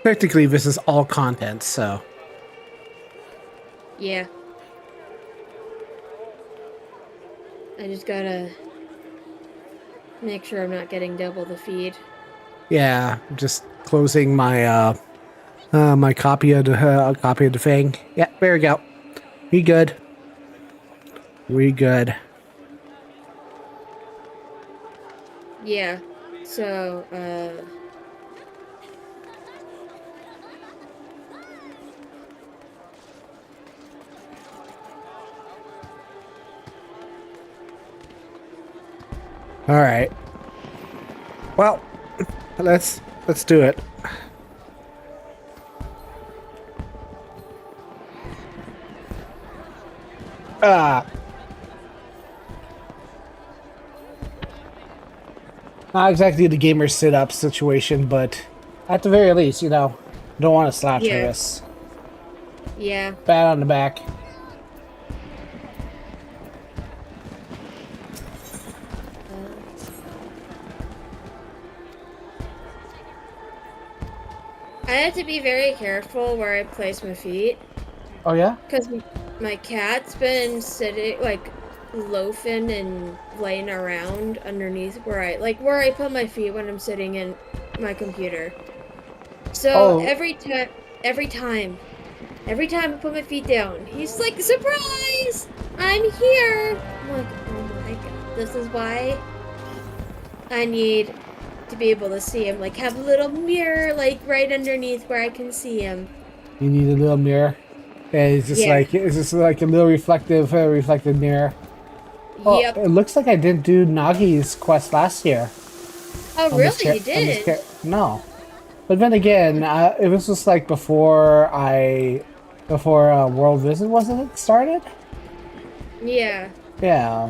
Technically, this is all content, so Yeah. I just gotta make sure I'm not getting double the feed. yeah. Just closing my my copy of the thing. Yeah, there we go. We good. We good. Yeah. So, All right. Well, let's do it. Ah, not exactly the gamer sit up situation, but at the very least, don't want to slouch for yeah. this. Yeah. Pat on the back. Uh, I have to be very careful where I place my feet Oh yeah. because my cat's been sitting, like, loafing and laying around underneath where I put my feet when I'm sitting in my computer. So Oh, every time, every time I put my feet down, he's like, "Surprise! I'm here!" I'm like, "Oh my god, this is why I need to be able to see him. Like, have a little mirror, like, right underneath where I can see him." you need a little mirror. Yeah, Yeah. it's just like a little reflective mirror. Oh, Yep. it looks like I didn't do Nagi's quest last year Oh, on this really? car You on this didn't? car. No, but then again, it was just like before World Visit wasn't it started? Yeah. Yeah,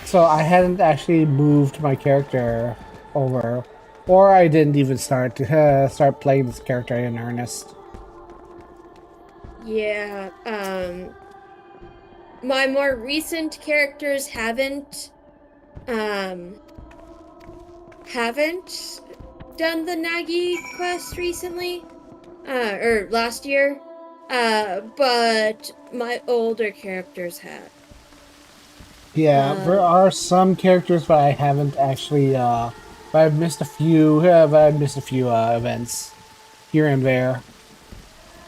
so I hadn't actually moved my character over, or I didn't even start playing this character in earnest. Yeah. My more recent characters um, haven't done the Nagi quest recently, or last year. But my older characters have. Yeah, there Um, are some characters, but I haven't actually. But I've missed a few. But I've missed a few events here and there.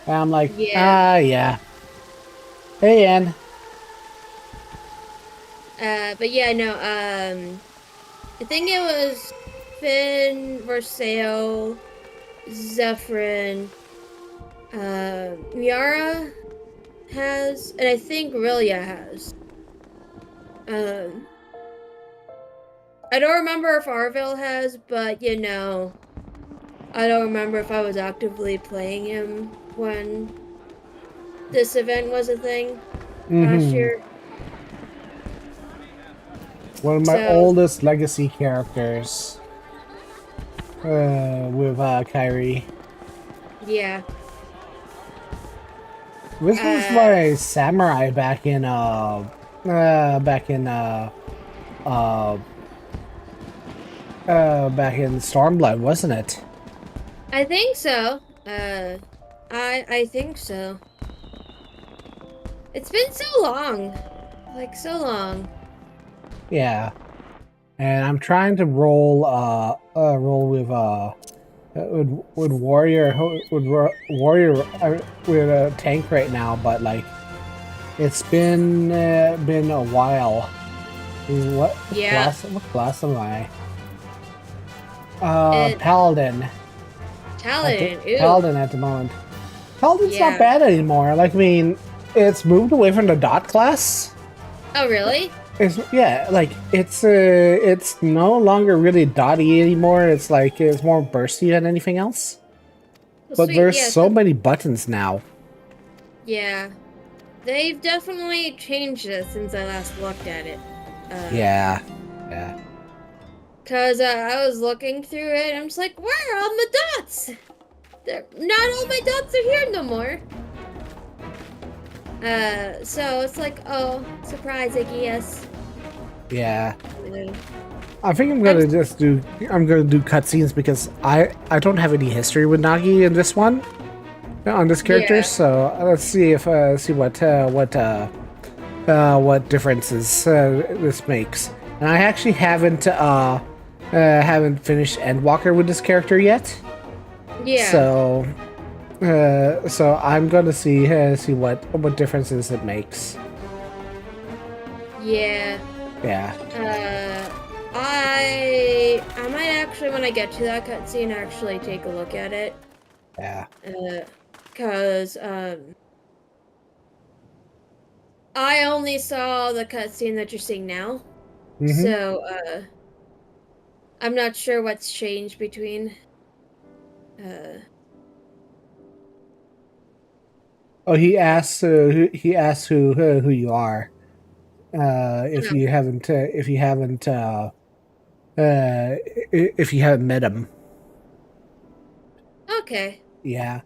And I'm like, yeah. yeah. Hey, Ann. But yeah, no, I think it was Finn, Versailles, Zephyrin, Miara has, and I think Rilia has. Um, I don't remember if Arville has, but I don't remember if I was actively playing him when this event was a thing last Mm-hmm. year. One of my So, oldest legacy characters. With Kyrie. yeah. This was Uh, my samurai uh, back in Stormblood, wasn't it? I think so. I think so. It's been so long. Like, so long. Yeah. And I'm trying to roll with warrior with a tank right now, but like it's been a while. Yeah. What class am I? It Paladin Talon. Ooh. Paladin at the moment. Paladin's not Yeah. bad anymore. Like I mean, it's moved away from the dot class. Oh, really? It's yeah, like it's no longer really dotty anymore. It's like it's more bursty than anything else. Well, But sweet. there's Yeah. so many buttons now. Yeah. They've definitely changed it since I last looked at it. Yeah, yeah, Cause I was looking through it, and I'm just like, where are all my dots? Not all my dots are here no more. So it's like, oh, surprise, I guess. yeah. Uh, I think I'm gonna just do. I'm gonna do cutscenes because I don't have any history with Nagi in this one, on this character. Yeah. So let's see if see what differences this makes. And I actually haven't finished Endwalker with this character yet. Yeah. So I'm gonna see what differences it makes. Yeah. Yeah. I might actually, when I get to that cutscene, actually take a look at it. Yeah. Cause I only saw the cutscene that you're seeing now, so I'm not sure what's changed between. Oh, he asks who you are. If you haven't if you haven't met him. Okay. Yeah.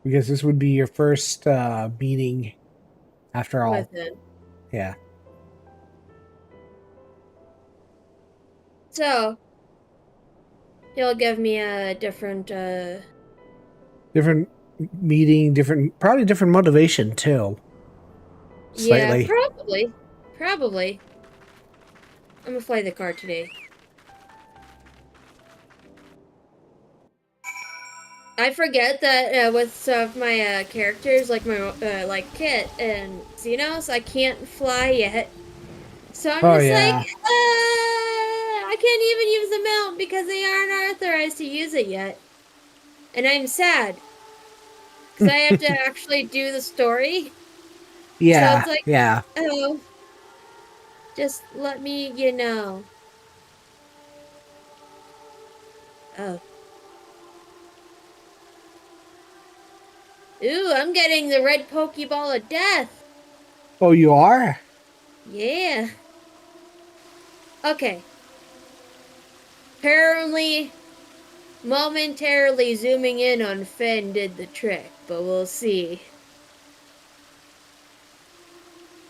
Because this would be your first meeting after all. With it. Yeah. So he'll give me a different. Different meeting, probably different motivation too. Yeah, Slightly. probably. I'm gonna play the card today. I forget that with some of my characters, like my like Kit and Xenos, I can't fly yet. So I'm Oh just like, yeah. I can't even use the mount because they aren't authorized to use it yet. And I'm sad. Because I have to actually do the story. So Yeah. it's like, Yeah. oh, just let me, you know. Oh. Ooh, I'm getting the red Pokeball of death. Oh, you are? Yeah. Okay. Apparently, momentarily zooming in on Fen did the trick, but we'll see.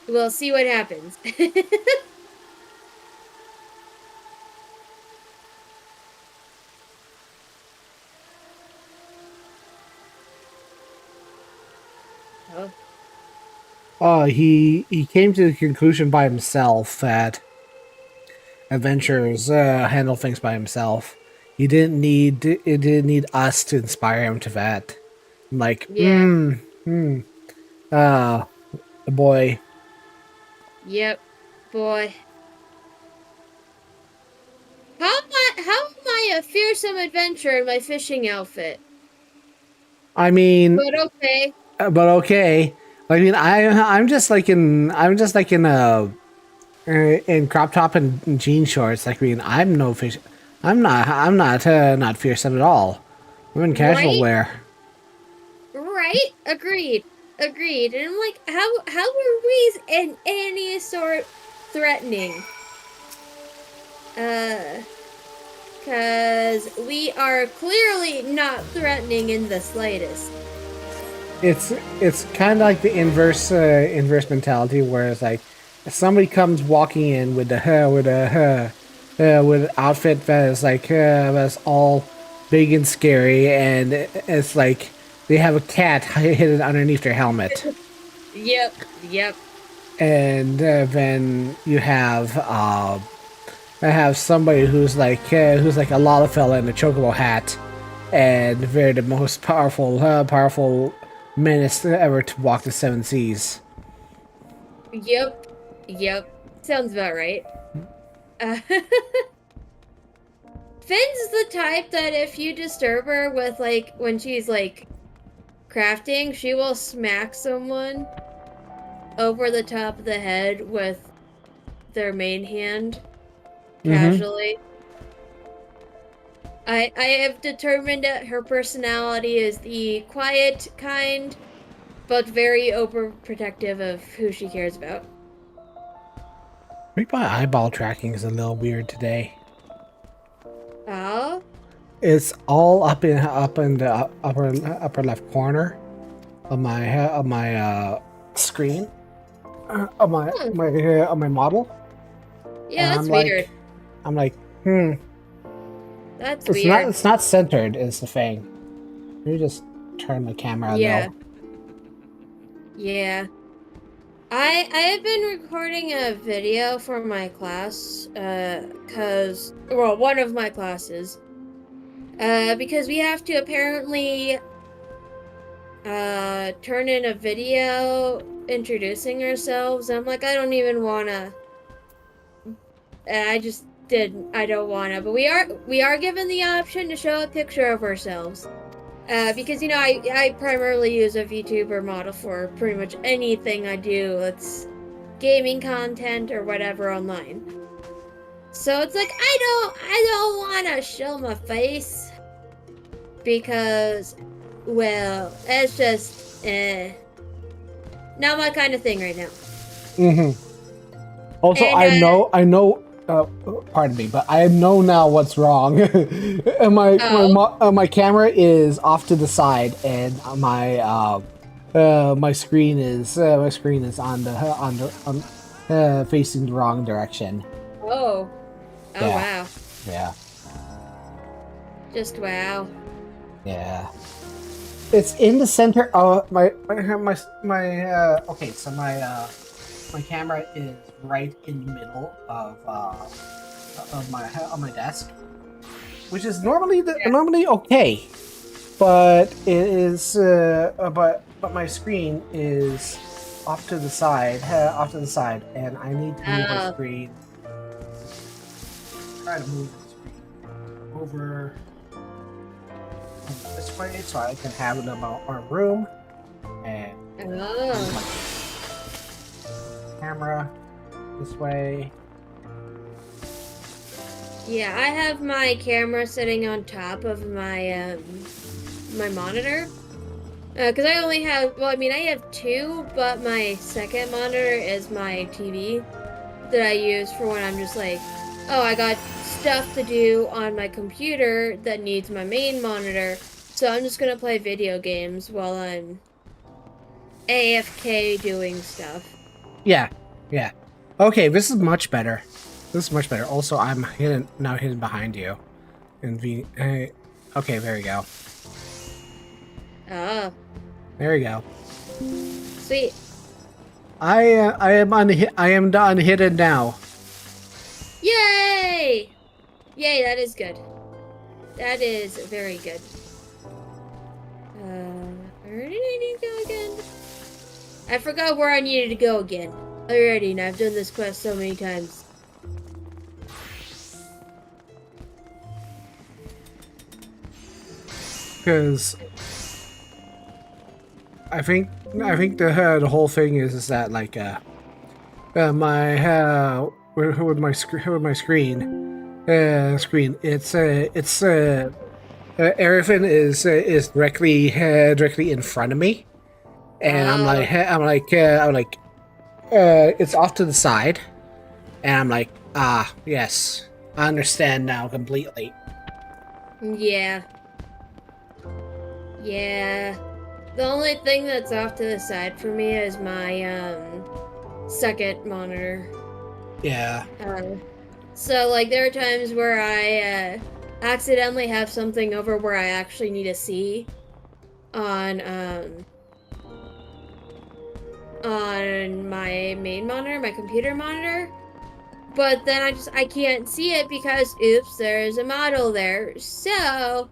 We'll see what happens. Oh. He came to the conclusion by himself that adventurers handle things by himself. It didn't need us to inspire him to that. I'm like, Yeah. the boy. Yep. Boy. How am I a fearsome adventurer in my fishing outfit? I mean, But okay. but okay. I mean, I'm just like in crop top and jean shorts. Like, I mean, I'm no fish. I'm not fearsome at all. I'm in casual Right? wear. Right? Agreed. Agreed. And I'm like, how are we in any sort threatening? Cause we are clearly not threatening in the slightest. It's kind of like the inverse mentality, where it's like if somebody comes walking in with with an outfit that is like that's all big and scary, and it's like they have a cat hidden underneath their helmet, Yep. and then you have I have somebody who's like a Lollapalooza in a chocobo hat, and they're the most powerful menace ever to walk the seven seas. Yep. Sounds about right. Finn's the type that if you disturb her with like when she's like crafting, she will smack someone over the top of the head with their main hand casually. I have determined that her personality is the quiet kind, but very overprotective of who she cares about. Maybe my eyeball tracking is a little weird today. Oh? It's all up in the upper left corner of my screen of my model. and Yeah, that's weird. I'm like, hmm, That's weird. it's not centered is the thing. Let me just turn the camera Yeah. though. Yeah. I have been recording a video for my class, well, one of my classes, because we have to apparently, turn in a video introducing ourselves. I'm like, I don't even wanna, I just didn't, I don't wanna, but we are given the option to show a picture of ourselves. Because, you know, I primarily use a VTuber model for pretty much anything I do. It's gaming content or whatever online. So it's like, I don't want to show my face because, well, it's just, not my kind of thing right now. Also, And, I know. Pardon me, but I know now what's wrong. And my camera is off to the side, and my screen is facing the wrong direction. oh, Yeah. wow. Yeah. Just wow. Yeah. It's in the center. Okay, so my camera is right in the middle of my desk, which is normally okay, but it is but my screen is off to the side, and I need to move my screen. Try to move the screen over this way so I can have it in our room and move my camera this way. Yeah, I have my camera sitting on top of my my monitor. Because I only have, well, I mean, I have two, but my second monitor is my TV that I use for when I'm just like, oh, I got stuff to do on my computer that needs my main monitor, so I'm just gonna play video games while I'm AFK doing stuff. Yeah. Okay, this is much better. Also, I'm hidden behind you. Okay, there we go. Oh. There we go. Sweet. I am done hidden now. Yay! Yay, that is good. That is very good. Where did I need to go again? I forgot where I needed to go again. Already, and I've done this quest so many times. Because I think the whole thing is that like my with my screen it's everything is directly in front of me, and I'm like it's off to the side, and I'm like, yes, I understand now completely. Yeah. Yeah. The only thing that's off to the side for me is my second monitor. Yeah. So like there are times where I accidentally have something over where I actually need to see on my main monitor, my computer monitor. But then I can't see it because oops, there's a model there. So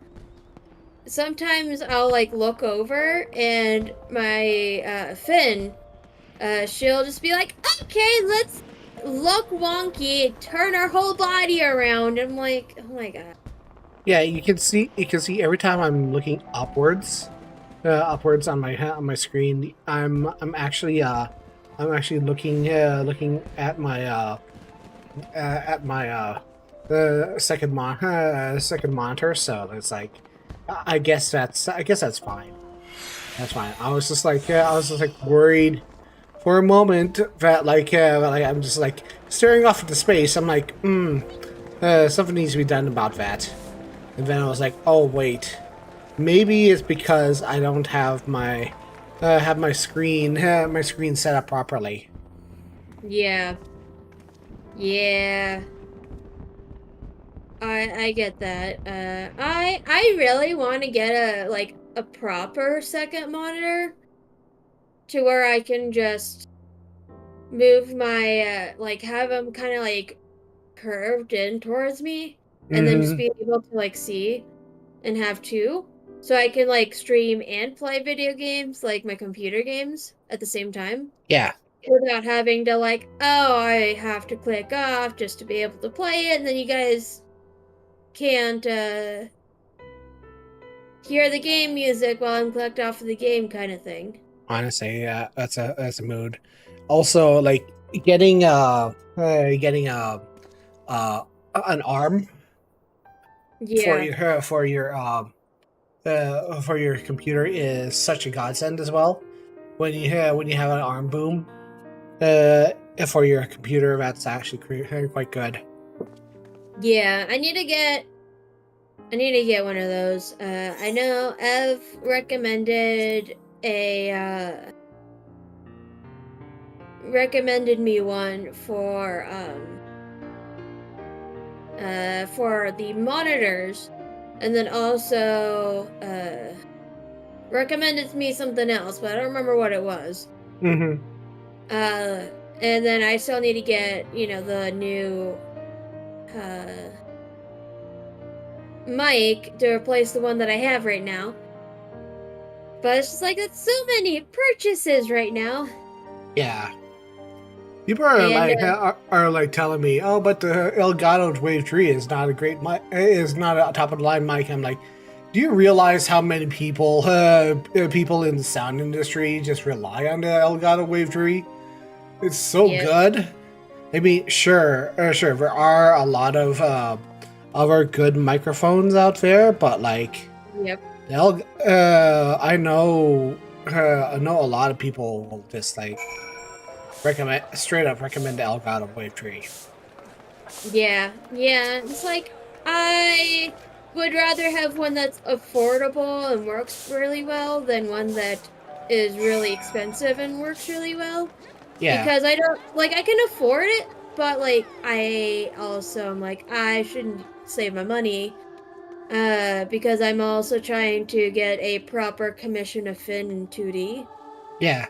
sometimes I'll like look over and my Finn, she'll just be like, okay, let's look wonky, turn our whole body around. I'm like, oh my god. Yeah, you can see every time I'm looking upwards on my screen, I'm actually looking at my the second monitor, so it's like I guess that's fine. That's fine. I was just like worried for a moment that like I'm just like staring off into space. I'm like, something needs to be done about that. And then I was like, oh wait, maybe it's because I don't have my screen set up properly. Yeah. Yeah. I get that. I really want to get a proper second monitor to where I can just move my have them kind of like curved in towards me and then just Mm-hmm. be able to like see and have two so I can like stream and play video games like my computer games at the same time Yeah. without having to like, oh, I have to click off just to be able to play it, and then you guys can't hear the game music while I'm clicked off of the game kind of thing. Honestly, yeah, that's a mood. Also, like getting uh an arm Yeah. for your computer is such a godsend as well. When you have an arm boom for your computer, that's actually quite good. Yeah, I need to get one of those. I know Ev recommended me one for the monitors, and then also recommended me something else, but I don't remember what it was. Mm-hmm. And then I still need to get, the new mic to replace the one that I have right now. But it's just like it's so many purchases right now. Yeah. People are And like are like telling me, oh, but the Elgato Wave 3 is not a great mic, is not a top of the line mic. I'm like, do you realize how many people people in the sound industry just rely on the Elgato Wave 3? It's so yeah, good. I mean, sure, there are a lot of other good microphones out there, but like, yep, I know a lot of people will just like straight up recommend the Elgato Wave 3. yeah. It's like I would rather have one that's affordable and works really well than one that is really expensive and works really well. Yeah, Because I don't like I can afford it, but like I also am like I shouldn't save my money because I'm also trying to get a proper commission of Fin in 2D. yeah.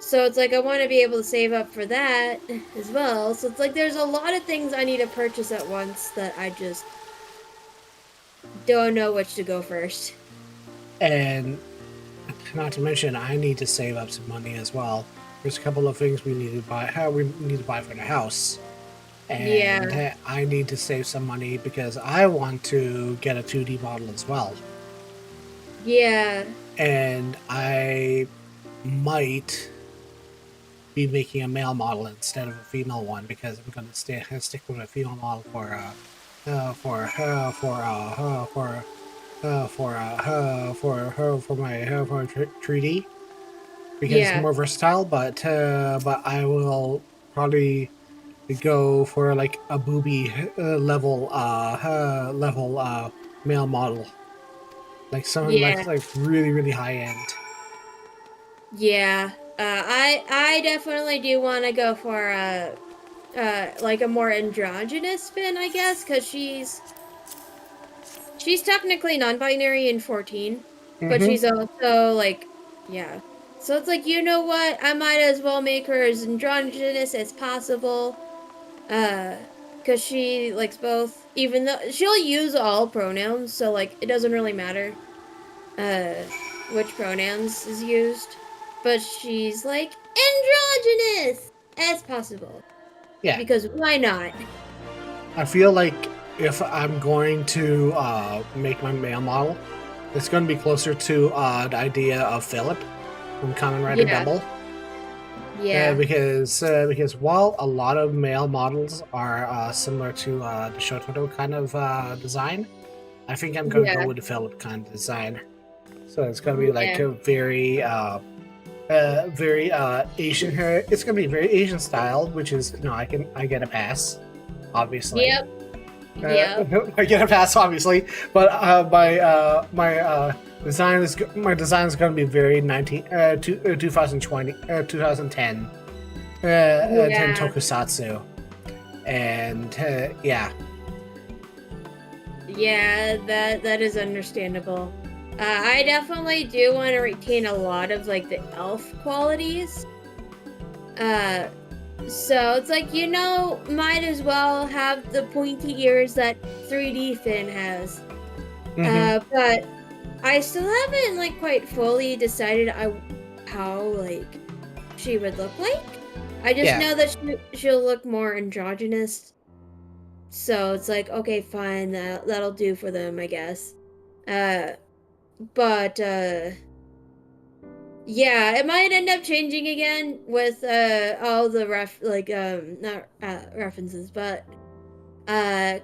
So it's like I want to be able to save up for that as well. So it's like there's a lot of things I need to purchase at once that I just don't know which to go first. And not to mention, I need to save up some money as well. There's a couple of things we need to buy. We need to buy for the house, and Yeah. I need to save some money because I want to get a 2D model as well. Yeah. And I might be making a male model instead of a female one because I'm going to stick with a female model for my 3D because it's Yeah. more versatile. But I will probably go for like a booby level male model, like something Yeah. like really high end. Yeah. I definitely do want to go for like a more androgynous Finn, I guess, because she's technically non-binary in 14, but Mm-hmm. she's also like, yeah. So it's like, you know what? I might as well make her as androgynous as possible. Because she likes both, even though she'll use all pronouns, so like it doesn't really matter uh which pronouns is used. But she's like androgynous as possible. Yeah, Because why not? I feel like if I'm going to make my male model, it's going to be closer to the idea of Philip from Kamen Rider Yeah. Double. Yeah. Because while a lot of male models are similar to the Shototo kind of design, I think I'm going to Yeah. go with the Philip kind of design. So it's going to be like Yeah. a very Asian hair. It's going to be very Asian style, which is I get a pass, obviously. Yep. Yep. I get a pass, obviously, but my design is going to be very 2020 2010 10 Yeah. tokusatsu, and yeah. Yeah, that is understandable. I definitely do want to retain a lot of like the elf qualities. So it's like, might as well have the pointy ears that 3D Finn has. But I still haven't like quite fully decided how like she would look like. I just know that she'll look more androgynous. So it's like, okay, fine, that'll do for them, I guess. But yeah, it might end up changing again with all the not references, but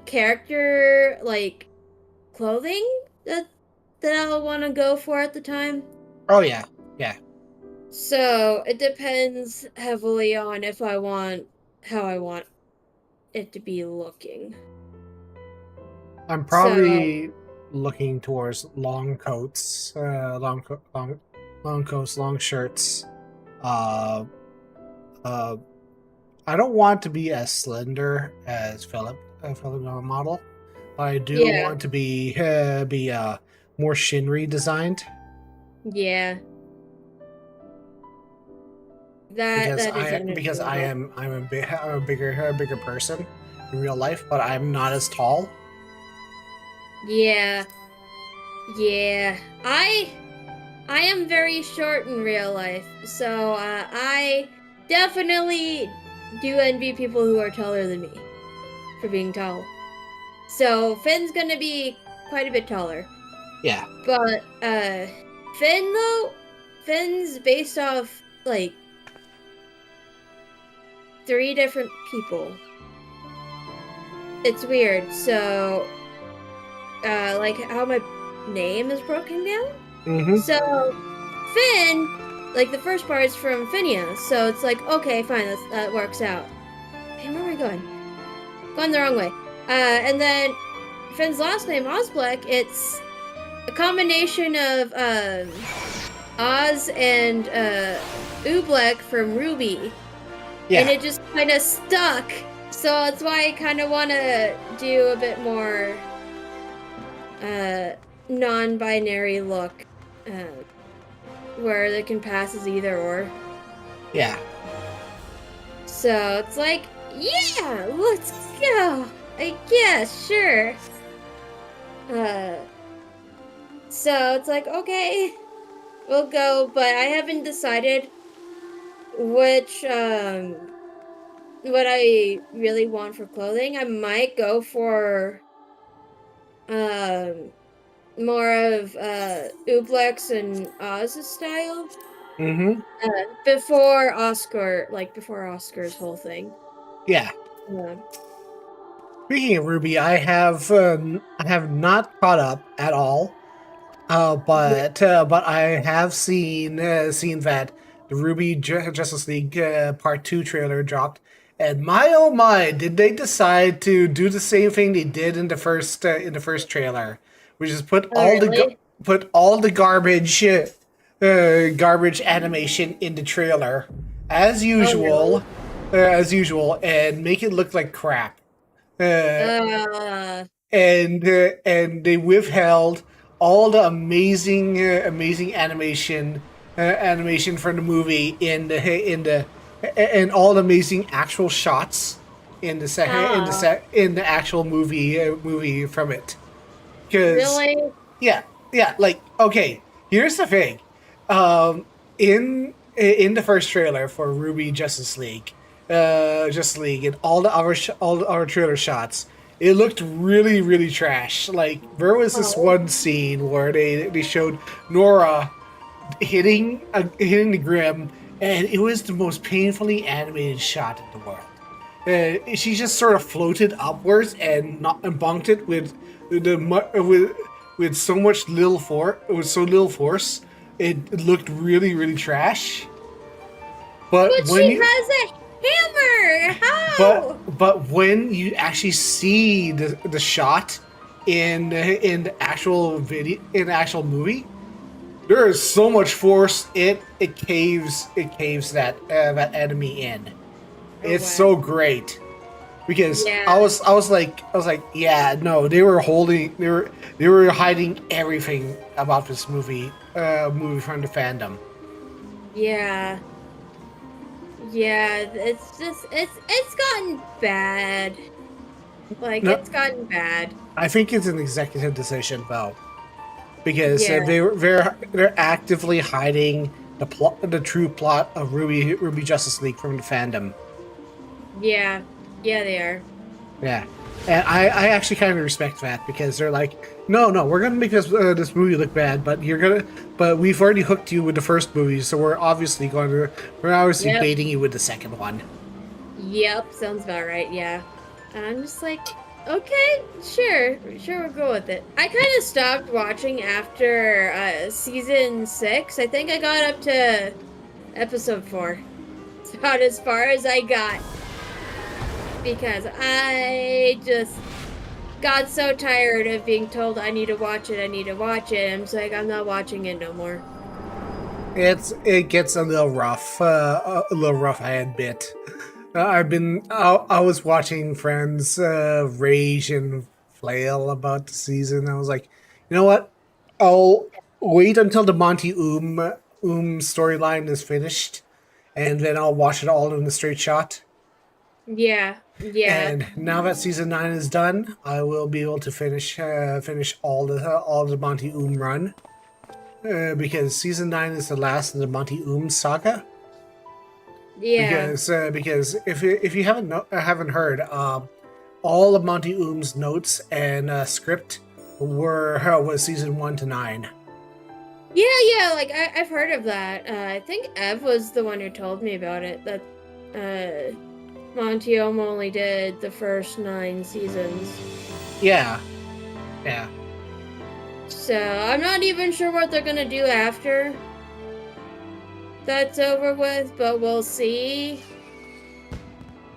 character like clothing that I'll want to go for at the time. Oh yeah, yeah. So it depends heavily on how I want it to be looking. I'm So probably looking towards long coats, long coats, long shirts. Uh, uh, I don't want to be as slender as Philip model, but I do yeah, want to be more Shinri designed yeah, that is because understandable. I'm a bigger person in real life, but I'm not as tall. Yeah, yeah. I am very short in real life, so I definitely do envy people who are taller than me for being tall. So Finn's gonna be quite a bit taller. Yeah. But Finn though, Finn's based off like 3 different people. It's weird. So like how my name is broken down. Mm-hmm. So Finn, like the first part is from Phineas, so it's like okay, fine, that works out. Hey, where am I going? Going the wrong way. And then Finn's last name, Osbleck, it's a combination of Oz and Oobleck from Ruby. Yeah. And it just kind of stuck. So that's why I kind of want to do a bit more non-binary look, where they can pass as either or. Yeah. So it's like, yeah, let's go. I guess, sure. So it's like, okay, we'll go, but I haven't decided which, what I really want for clothing. I might go for, more of, Ooblex and Oz's style. Mm-hmm. Before Oscar's whole thing. Yeah. Yeah. Speaking of Ruby, I have not caught up at all. But I have seen that the Justice League Part 2 trailer dropped, and my oh my, did they decide to do the same thing they did in the first trailer, which is Oh, really? put all the garbage animation in the trailer Oh, really? as usual, and make it look like crap. Uh, Uh, and they withheld all the amazing animation from the movie and all the amazing actual shots in the in the actual movie from it. Because really? yeah, like okay, here's the thing, um, in the first trailer for Ruby Justice League, and all the other trailer shots, it looked really trash. Like there was this Oh. one scene where they showed Nora hitting the Grim, and it was the most painfully animated shot in the world. She just sort of floated upwards and not and bunked it with so much little force. It looked really trash. But But when she you has a hammer! How? but when you actually see the shot in the actual movie, there is so much force it caves that enemy in. Oh, It's wow. so great. because Yeah. I was like, yeah, no, they were hiding everything about this movie from the fandom. Yeah. Yeah, it's just it's gotten bad. Like No, it's gotten bad. I think it's an executive decision though, because Yeah. they're actively hiding the true plot of Ruby Justice League from the fandom. Yeah. Yeah, they are. Yeah, and I actually kind of respect that because they're like, no, we're gonna make this movie look bad, but we've already hooked you with the first movie, so we're obviously Yep. baiting you with the second one. Yep, sounds about right. Yeah. And I'm just like, okay, sure, we'll go with it. I kind of stopped watching after season 6. I think I got up to episode 4. It's about as far as I got because I just got so tired of being told I need to watch it, I need to watch it. I'm just like, I'm not watching it no more. It gets a little rough. I admit. I was watching friends rage and flail about the season. I was like, you know what? I'll wait until the Monty storyline is finished, and then I'll watch it all in a straight shot. Yeah, yeah, And now that season 9 is done, I will be able to finish all the Monty run. Because season 9 is the last of the Monty saga. yeah, Because if you haven't heard, all of Monty notes and script was season 1 to 9. yeah. Like I've heard of that. I think Ev was the one who told me about it. That Montiom only did the first 9 seasons. Yeah, yeah. So I'm not even sure what they're gonna do after that's over with, but we'll see.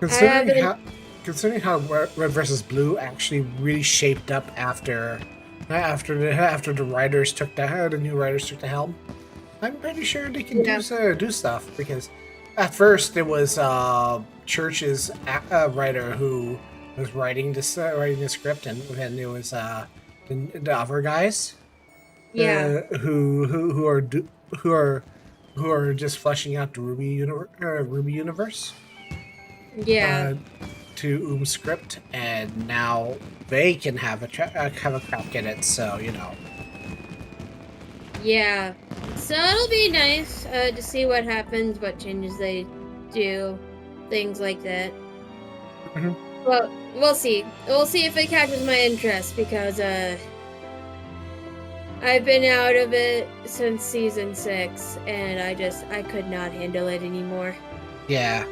I Considering haven't. how considering how Red versus Blue actually really shaped up after the writers took the new writers took the helm, I'm pretty sure they can Yeah, do stuff because at first it was Church's writer who was writing the script, and then it was the other guys yeah, who are who are just fleshing out the Ruby universe yeah, uh, to script, and now they can have a crack at it. So you know, yeah. So it'll be nice to see what happens, what changes they do, things like that. Mhm. Well, we'll see. We'll see if it catches my interest because I've been out of it since season 6 and I could not handle it anymore. Yeah,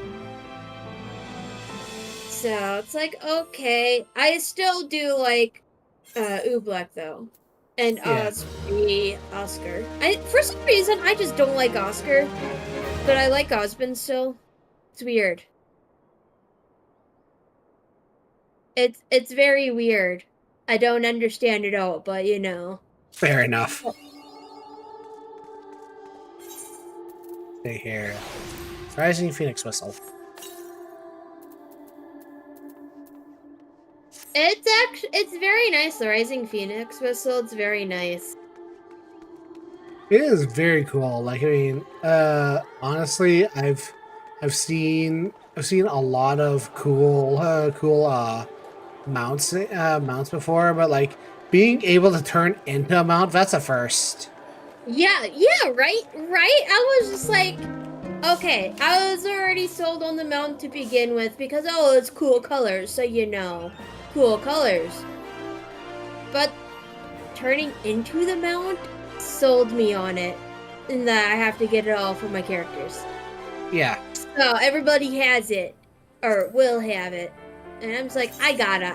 So it's like okay, I still do like Oobleck though. And yeah. Oscar. I for some reason I just don't like Oscar, but I like Osmond still. It's weird. It's very weird. I don't understand it all, but you know. Fair enough. Stay here. Rising Phoenix Whistle. It's very nice, the Rising Phoenix whistle, it's very nice. It is very cool. Like I mean, honestly, I've seen a lot of cool mounts before, but like being able to turn into a mount, that's a first. Yeah, yeah, right? I was just like, okay, I was already sold on the mount to begin with because, oh, it's cool colors, so you know, cool colors. But turning into the mount sold me on it, and that I have to get it all for my characters. Yeah, So everybody has it, or will have it. And I'm just like, I gotta.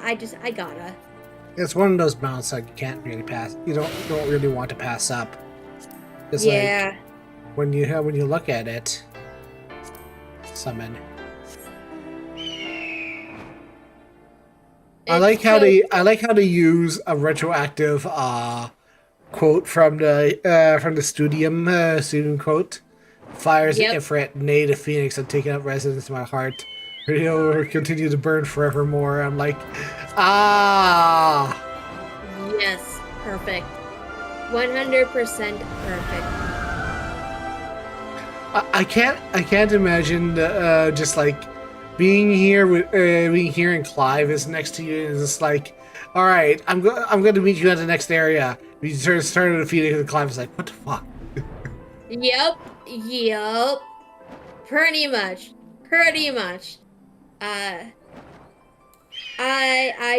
it's one of those mounts that you can't really pass. You don't really want to pass up. It's like Yeah. when you look at it, summon. It's so I like how they use a retroactive quote from the studium quote. Fires the Yep. Ifrit, nay the Phoenix, have taken up residence in my heart. He'll continue to burn forevermore. I'm like, ah. Yes, perfect. 100% perfect. I can't imagine just like being here and Clive is next to you and it's just like, all right, I'm going to meet you at the next area. We started defeating and Clive is like, what the fuck? Yep. Pretty much. I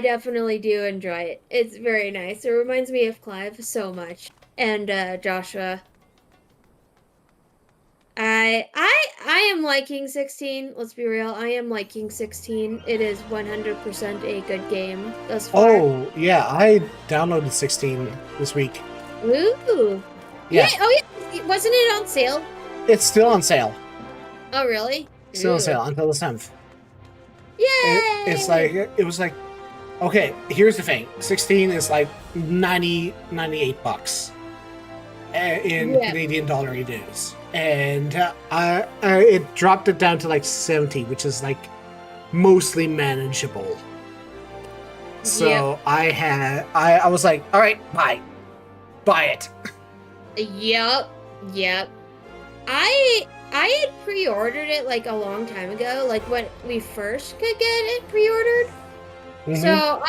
definitely do enjoy it. It's very nice. It reminds me of Clive so much. And Joshua. I am liking 16. Let's be real. I am liking 16. It is 100% a good game thus far. Oh, yeah, I downloaded 16 this week. Ooh. Yeah. Oh yeah. Wasn't it on sale? It's still on sale. Oh really? Still on sale until the 7th. Yay! It was like, okay, here's the thing. 16 is like 98 bucks in Canadian dollar it is. And it dropped it down to like 70, which is like mostly manageable. So I was like, all right, buy it. Yep. I had pre-ordered it like a long time ago, like when we first could get it pre-ordered. Mm-hmm. So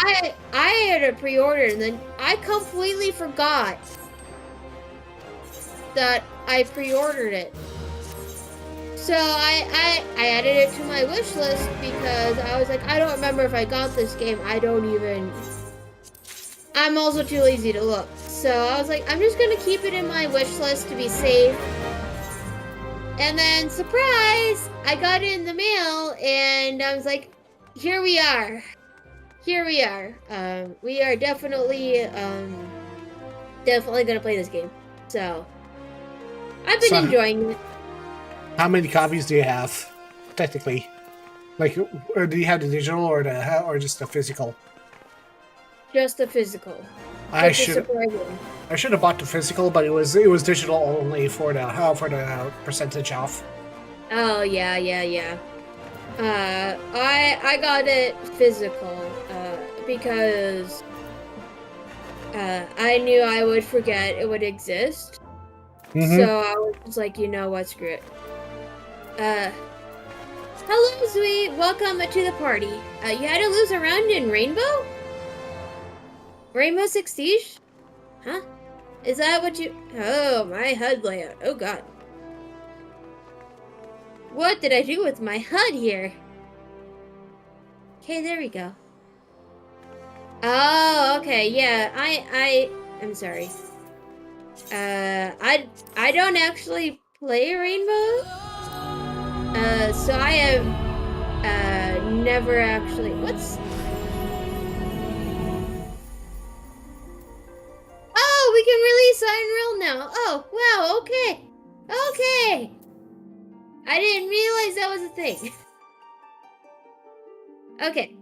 I had it pre-ordered and then I completely forgot that I pre-ordered it. So I added it to my wish list because I was like, I don't remember if I got this game. I'm also too lazy to look. So I was like, I'm just gonna keep it in my wish list to be safe. And then, surprise! I got it in the mail, and I was like, here we are. We are definitely gonna play this game. So, I've been enjoying it. How many copies do you have, technically? Like, or do you have the digital or just the physical? Just the physical. I should have bought the physical, but it was digital only for the percentage off. Oh yeah. I got it physical because I knew I would forget it would exist. Mm-hmm. So I was just like, you know what, screw it. Hello, Sweet. Welcome to the party. You had to lose a round in Rainbow? Rainbow Six Siege? Huh? Is that what you... Oh, my HUD layout. Oh, God. What did I do with my HUD here? Okay, there we go. Oh, okay, yeah. I'm sorry. I don't actually play Rainbow. So I have, never actually... What's... Oh, we can release Unreal now. Oh, wow, okay. Okay. I didn't realize that was a thing. Okay.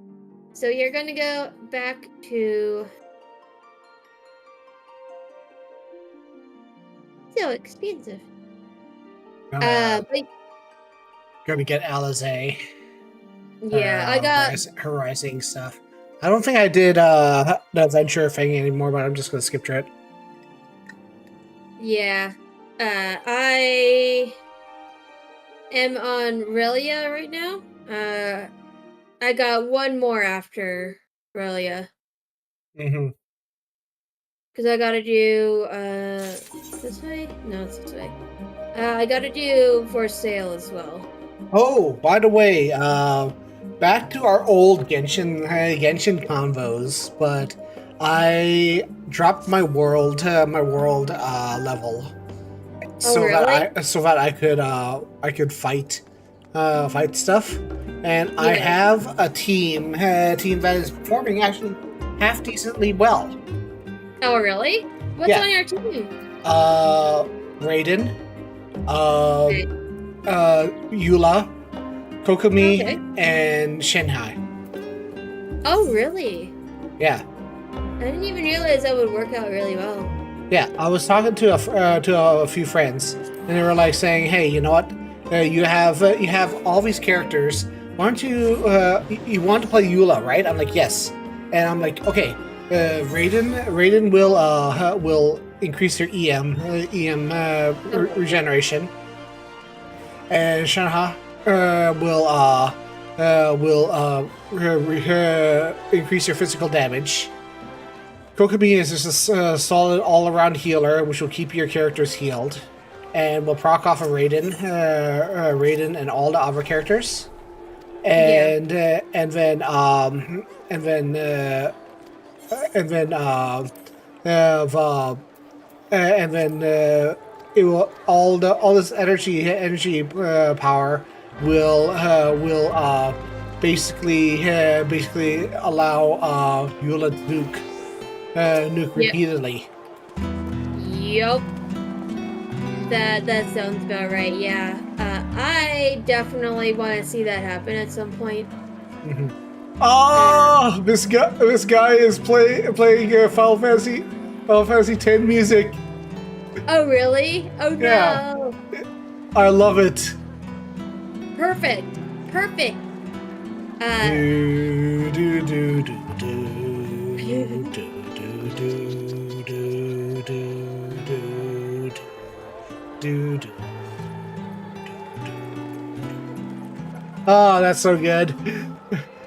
So you're gonna go back to... So expensive. But... Gonna get Eorzea. Yeah, I got... her rising stuff. I don't think I did the adventure thing anymore, but I'm just gonna skip through it. Yeah. I am on Relia right now. I got one more after Relia. Mm-hmm. Because I gotta do, this way? No, it's this way. I gotta do For Sale as well. Oh, by the way, back to our old Genshin convos, but I dropped my world level so that I could fight stuff, and I have a team that is performing actually half decently well. Oh really? What's on your team? Raiden, Eula, Kokomi, and Shanghai. Oh really? Yeah. I didn't even realize that would work out really well. Yeah, I was talking to a few friends, and they were like saying, "Hey, you know what? You have all these characters, why don't you, you want to play Eula, right? I'm like, yes. And I'm like, okay, Raiden will increase your Okay. regeneration. And Shanha will increase your physical damage. Kokomi is just a solid all-around healer, which will keep your characters healed, and will proc off of Raiden, and all the other characters, Yeah. and then and then and then have and then it will all this energy power will basically allow Eula to nuke Yeah. repeatedly. Yup. That sounds about right. Yeah. I definitely want to see that happen at some point. Mm-hmm. Uh, Oh, this guy is playing Final Fantasy X music. oh really? Oh Yeah, no. I love it. Perfect. Perfect. Uh, Do do do do do do do do do do do. Oh, that's so good.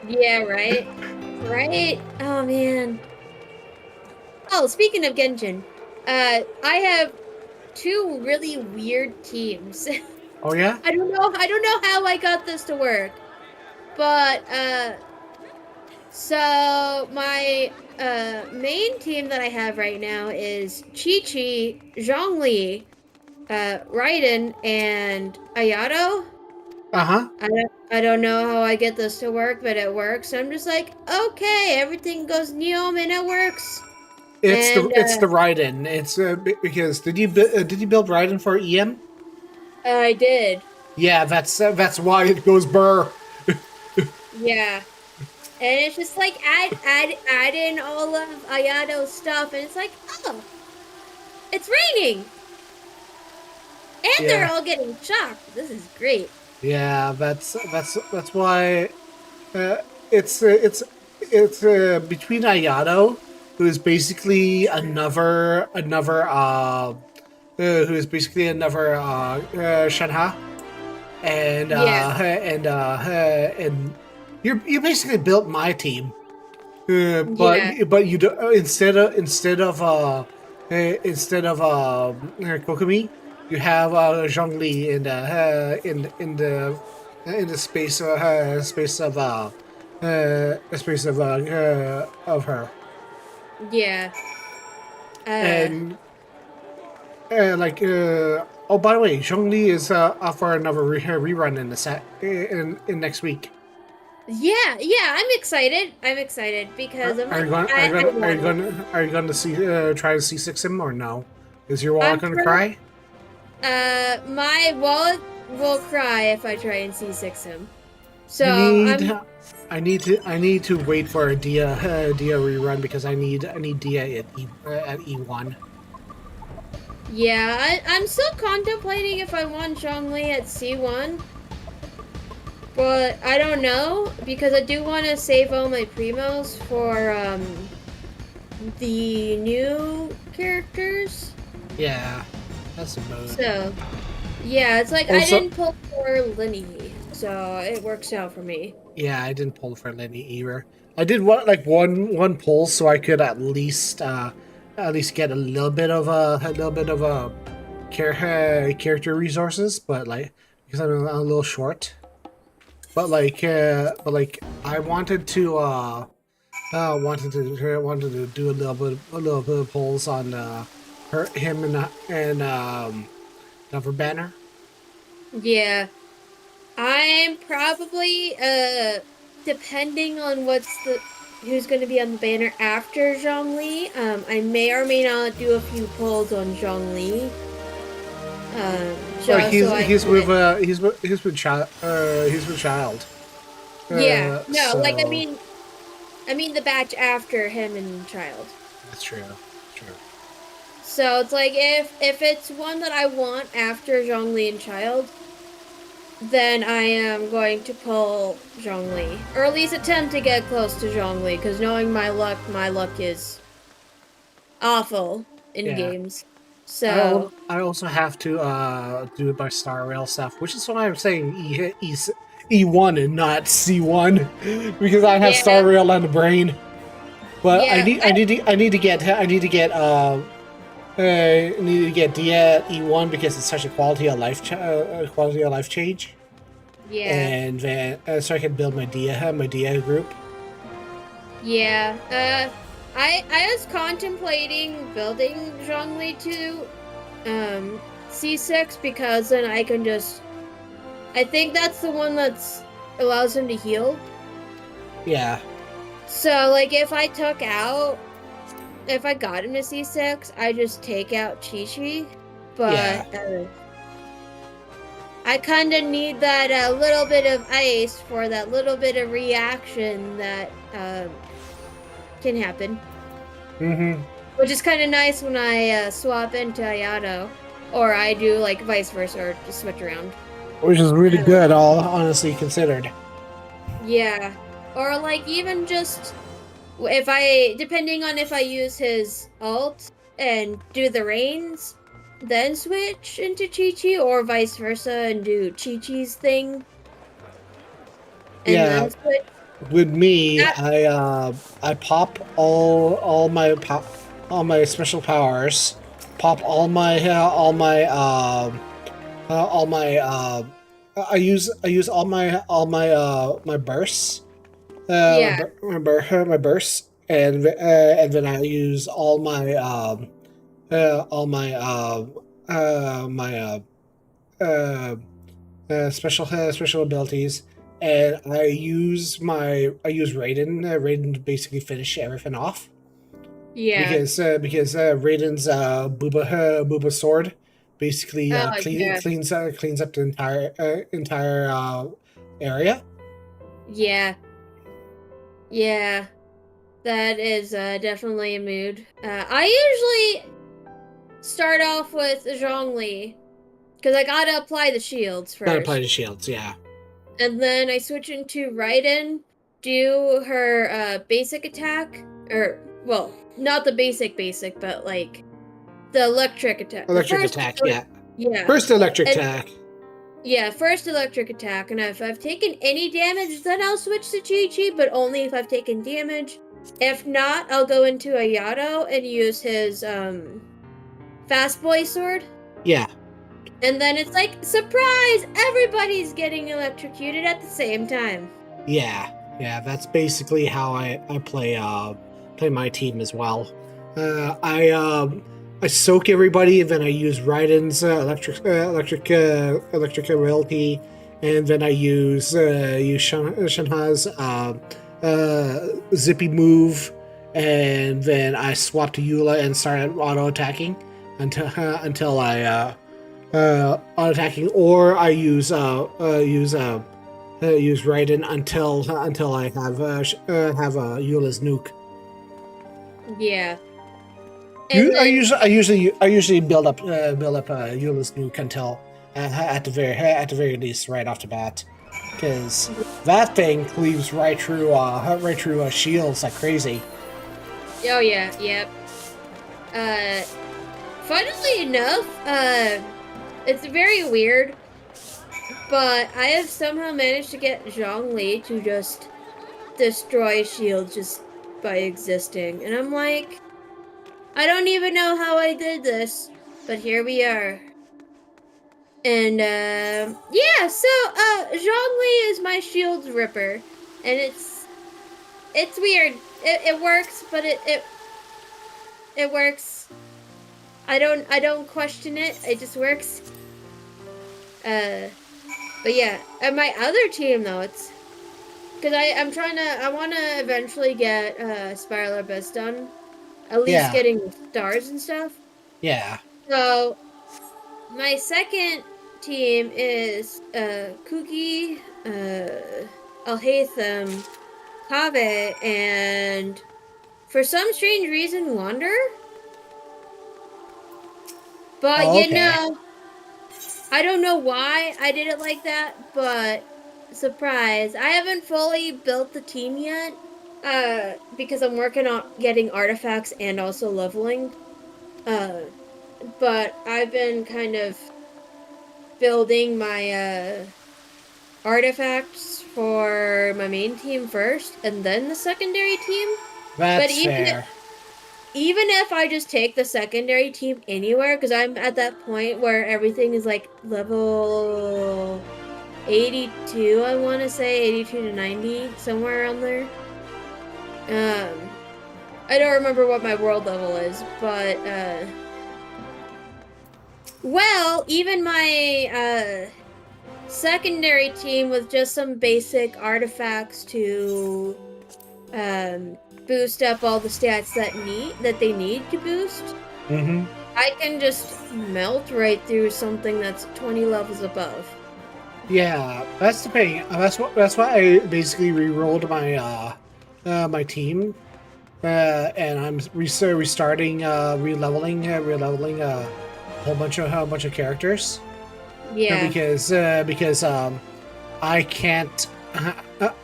yeah, right? Right? Oh man. Oh, speaking of Genshin, I have two really weird teams. Oh yeah? I don't know how I got this to work. But so my main team that I have right now is Chi-Chi, Zhongli, Raiden, and Ayato. Uh-huh. I don't know how I get this to work, but it works. I'm just like, okay, everything goes Neom and it works. And It's the Raiden. It's because did you build Raiden for EM? I did. Yeah, that's why it goes burr. Yeah. And it's just like add in all of Ayato's stuff, and it's like, oh, it's raining. And they're Yeah. all getting shocked. This is great. Yeah, that's why uh, it's uh, it's it's between Ayato, who is basically who is basically another Shenhe, Yeah. and you basically built my team, Yeah. but you do, instead of Kokomi, you have Zhongli in the space of her. Yeah. Uh And oh, by the way, Zhongli is up for another rerun in the set in next week. yeah, I'm excited. I'm excited because I'm like I Are want you it. going are you going to see try to C6 him or no? Is your wallet I'm going to pro cry? my wallet will cry if I try and C6 him. So I need I'm I need to wait for a Dia rerun because I need Dia at E1. yeah, I'm still contemplating if I want Zhongli at C1. But I don't know because I do want to save all my primos for the new characters. Yeah, that's a mode. So, yeah, it's like I Also, didn't pull for Linny, so it works out for me. yeah, I didn't pull for Lenny either. I did want like one pull so I could at least get a little bit of a character resources, but like because I'm a little short. But like I wanted to do a little bit of polls on him and Never Banner. Yeah, I'm probably depending on who's going to be on the banner after Zhongli. I may or may not do a few polls on Zhongli. Like Just so I can. he's with child. Yeah, no, like I So mean, I mean the batch after him and Child. that's true. True. So it's like if it's one that I want after Zhongli and Child, then I am going to pull Zhongli, or at least attempt to get close to Zhongli, because knowing my luck is awful in Yeah. games. So I also have to do it by Star Rail stuff, which is why I'm saying E1 and not C1 because I have Star yeah, Rail on the brain. But yeah, I need to get I need to get Dia E1 because it's such a quality of life change, yeah, and then so I can build my Dia group. yeah. I was contemplating building Zhongli to C6 because then I can just. I think that's the one that's allows him to heal. Yeah, So like if I got him to C6, I just take out Chi-Chi. yeah, But I kind of need that little bit of ice for that little bit of reaction that can happen. mm-hmm. Which is kind of nice when I swap into Ayato. Or I do like vice versa or just switch around. Which is really Uh, good, all honestly considered. yeah. Or like even just depending on if I use his ult and do the reins, then switch into Chi-Chi or vice versa and do Chi-Chi's thing and Yeah, then switch. with me, That I pop all my special powers, pop all my I use my bursts, yeah. my bursts, and then I use all my special abilities, and I use Raiden. Raiden to basically finish everything off Yeah. because Raiden's Booba sword basically Oh yeah. cleans up the entire area. Yeah. Yeah. That is definitely a mood. I usually start off with Zhongli because I gotta apply the shields Not apply first. the shields, yeah, And then I switch into Raiden, do her basic attack, or well, not the basic, but like the electric attack. The electric first, attack, yeah. yeah, First electric and attack, yeah, first electric attack. And if I've taken any damage, then I'll switch to Chi-Chi, but only if I've taken damage. If not, I'll go into Ayato and use his fast boy sword. yeah. And then it's like, surprise! Everybody's getting electrocuted at the same time. Yeah, yeah, that's basically how I play my team as well. I soak everybody, and then I use Raiden's electric ability, and then I use Shanha's zippy move, and then I swap to Eula and start auto attacking until I auto attacking, or I use Raiden until I have Eula's nuke. Yeah. And then I usually build up Eula's nuke until at the very least right off the bat, because that thing cleaves right through shields like crazy. oh yeah, yep. Uh funnily enough, it's very weird, but I have somehow managed to get Zhongli to just destroy shields just by existing. And I'm like, I don't even know how I did this, but here we are. And yeah, so Zhongli is my shield ripper, and it's weird. It works, but it works. I don't question it. It just works. Uh, but yeah, and my other team though, it's because I want to eventually get Spiral Abyss done, at least Yeah, getting stars and stuff. yeah. So my second team is Kuki, Alhaitham, Kave, and for some strange reason, Wander. But Oh, you okay. know, I don't know why I did it like that, but surprise. I haven't fully built the team yet. Because I'm working on getting artifacts and also leveling. But I've been kind of building my artifacts for my main team first and then the secondary team. But That's fair. even if I just take the secondary team anywhere, because I'm at that point where everything is like level 82, I want to say 82 to 90, somewhere around there. I don't remember what my world level is, but well, even my secondary team with just some basic artifacts to boost up all the stats that they need to boost. Mm-hmm. I can just melt right through something that's 20 levels above. Yeah, that's the thing. That's why I basically re-rolled my my team, and I'm restarting, releveling a whole bunch of characters. Yeah. Because I can't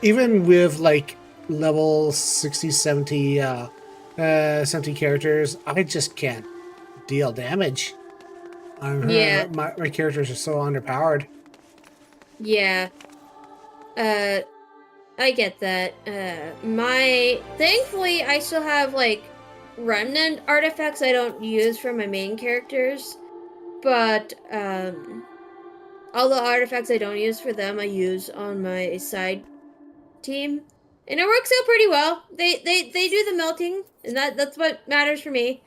even with like level 60, 70, 70 characters. I just can't deal damage. Yeah. My characters are so underpowered. Yeah. Uh I get that. Thankfully I still have like remnant artifacts I don't use for my main characters, but all the artifacts I don't use for them I use on my side team. And it works out pretty well. They do the melting, and that's what matters for me.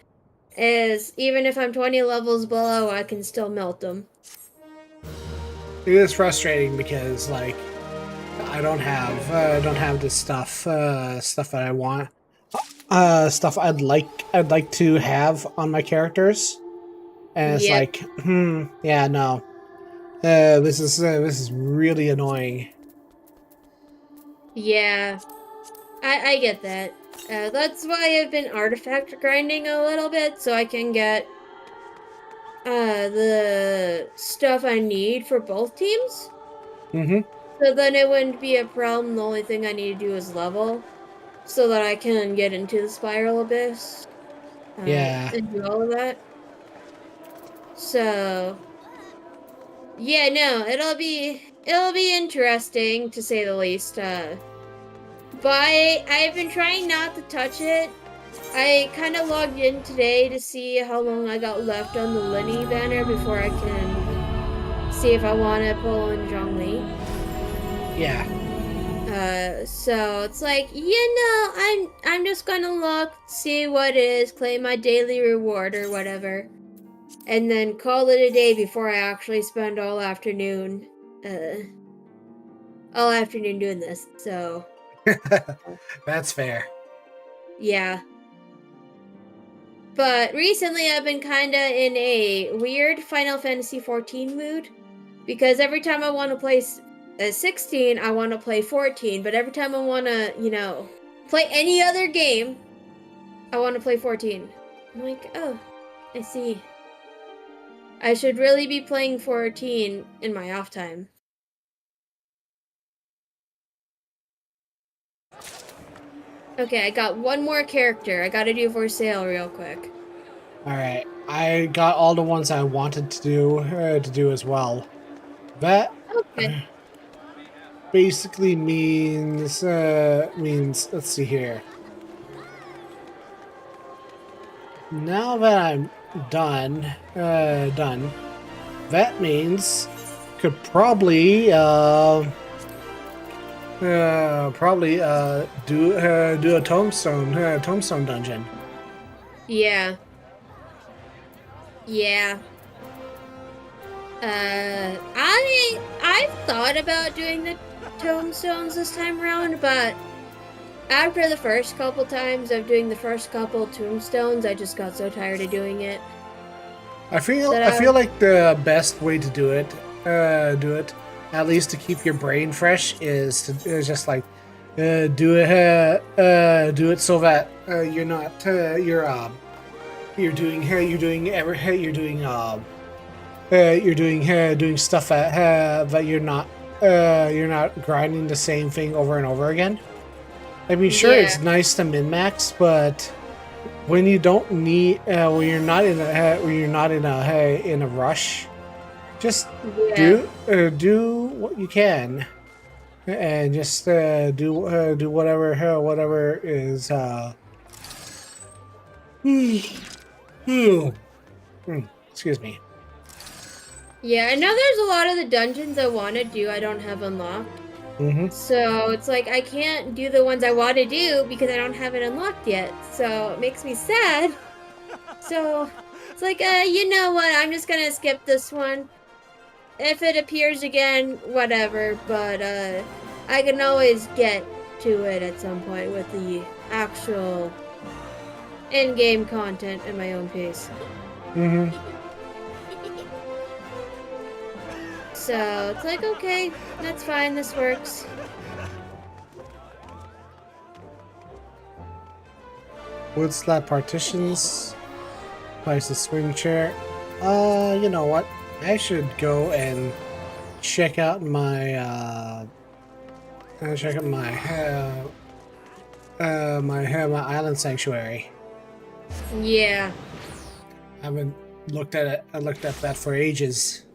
Is even if I'm 20 levels below, I can still melt them. It is frustrating because like I don't have the stuff that I want, stuff I'd like to have on my characters, and it's Yep. like yeah, no, this is really annoying. Yeah. I get that. That's why I've been artifact grinding a little bit so I can get the stuff I need for both teams. Mm-hmm. So then it wouldn't be a problem. The only thing I need to do is level so that I can get into the spiral abyss Yeah. and do all of that. So yeah, no, it'll be interesting to say the least. But I've been trying not to touch it. I kind of logged in today to see how long I got left on the Lenny banner before I can see if I want to pull in Zhongli. Yeah. So it's like, I'm just gonna look, see what it is, claim my daily reward or whatever, and then call it a day before I actually spend all afternoon doing this. So That's fair. yeah. But recently I've been kinda in a weird Final Fantasy XIV mood. Because every time I want to play 16, I want to play 14. But every time I want to, play any other game, I want to play 14. I'm like, oh, I see. I should really be playing 14 in my off time. Okay, I got one more character. I gotta do for sale real quick. All right. I got all the ones I wanted to do as well. That Okay. basically means let's see here. Now that I'm done, that means could probably do a tombstone dungeon. Yeah. Yeah. I've thought about doing the tombstones this time around, but after the first couple times of doing the first couple tombstones, I just got so tired of doing it. I feel like the best way to do it, at least to keep your brain fresh, is just like do it so that you're not you're doing doing stuff that you're not grinding the same thing over and over again. I mean, sure, Yeah. it's nice to min max, but when you don't need, when you're not in a rush, just Yeah. do what you can, and just do whatever is. Excuse me. Yeah, I know there's a lot of the dungeons I want to do I don't have unlocked. Mm-hmm. So it's like I can't do the ones I want to do because I don't have it unlocked yet. So it makes me sad. So it's like, you know what? I'm just gonna skip this one. If it appears again, whatever. But I can always get to it at some point with the actual in-game content at my own pace. Mm-hmm. So it's like, okay, that's fine. This works. Wood slab partitions. Place the swing chair. You know what? I should go and check out my my island sanctuary. Yeah. I haven't looked at it. I looked at that for ages.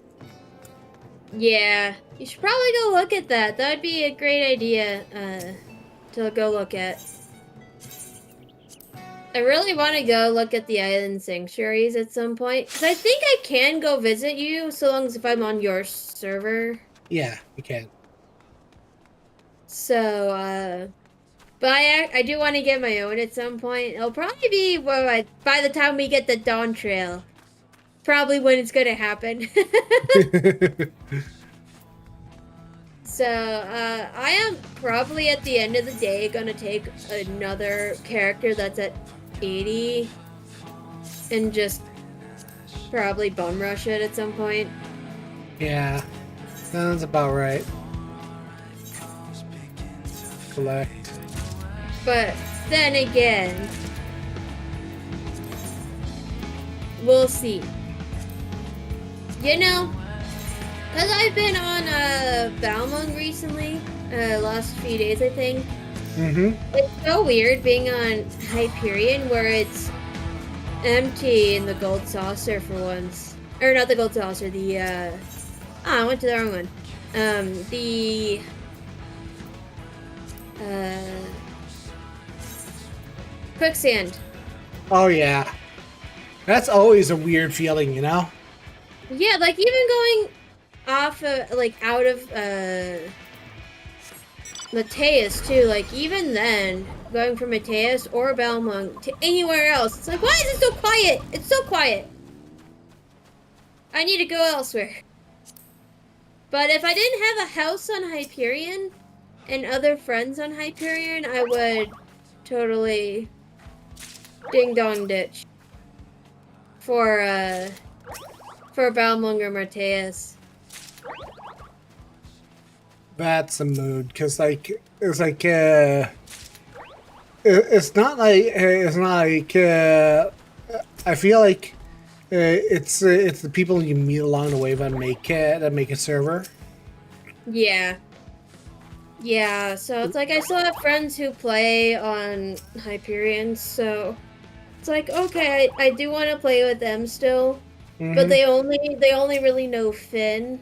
Yeah. You should probably go look at that. That'd be a great idea to go look at. I really want to go look at the island sanctuaries at some point. Because I think I can go visit you so long as if I'm on your server. Yeah, you can. So, but I do want to get my own at some point. It'll probably be by the time we get the Dawn Trail. Probably when it's gonna happen. So, I am probably at the end of the day gonna take another character that's at 80 and just probably bum rush it at some point. Yeah, sounds about right. Collect. But then again, we'll see. You know, because I've been on Balmung recently, last few days I think. Mm-hmm. It's so weird being on Hyperion where it's empty in the gold saucer for once. Or not the gold saucer, the I went to the wrong one. The quicksand. Oh yeah, that's always a weird feeling, you know. Yeah, like even going off of like out of Mateus too, like even then going from Mateus or Balmung to anywhere else, it's like, why is it so quiet? It's so quiet. I need to go elsewhere. But if I didn't have a house on Hyperion and other friends on Hyperion, I would totally ding dong ditch for Balmung or Mateus. That's a mood, cause like it's like it's not like I feel like it's the people you meet along the way that make a server. Yeah. Yeah, so it's like I still have friends who play on Hyperion, so it's like, okay, I do want to play with them still, but they only really know Finn.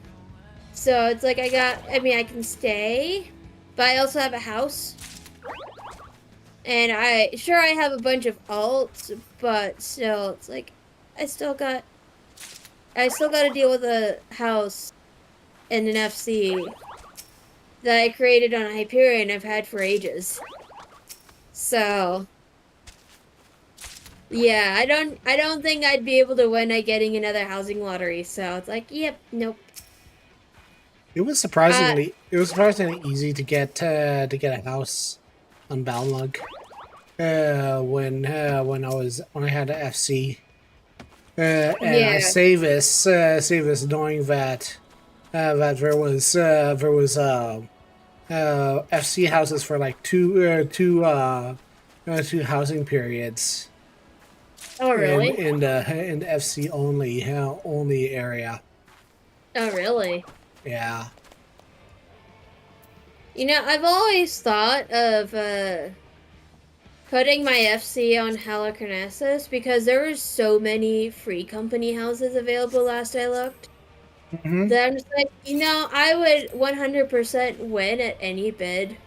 So it's like I mean I can stay, but I also have a house. And I have a bunch of alts, but still it's like I still got to deal with a house and an FC that I created on Hyperion I've had for ages. So yeah, I don't think I'd be able to win at getting another housing lottery. So it's like, yep, nope. It was surprisingly easy to get a house on Balmug when I had an FC. And Yeah. I say this knowing that there was FC houses for like two housing periods. Oh really? In the FC only area. Oh, really? Yeah. I've always thought of putting my FC on Halicarnassus because there were so many free company houses available last I looked. Hmm. That I'm just like, I would 100% win at any bid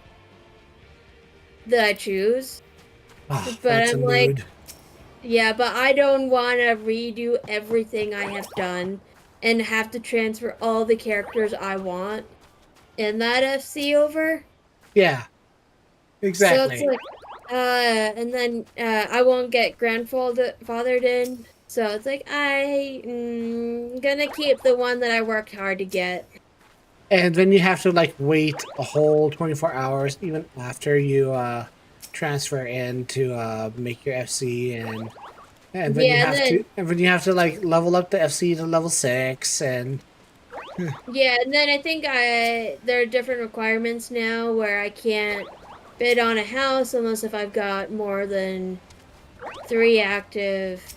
that I choose. Ah, But that's a I'm like, mood. yeah, but I don't want to redo everything I have done and have to transfer all the characters I want in that FC over. Yeah, So it's exactly. like, and then I won't get grandfathered in. So it's like gonna keep the one that I worked hard to get. And then you have to like wait a whole 24 hours even after you transfer in to make your FC, and then you Yeah, and have to then like level up the FC to level 6 and I think there are different requirements now where I can't bid on a house unless if I've got more than 3 active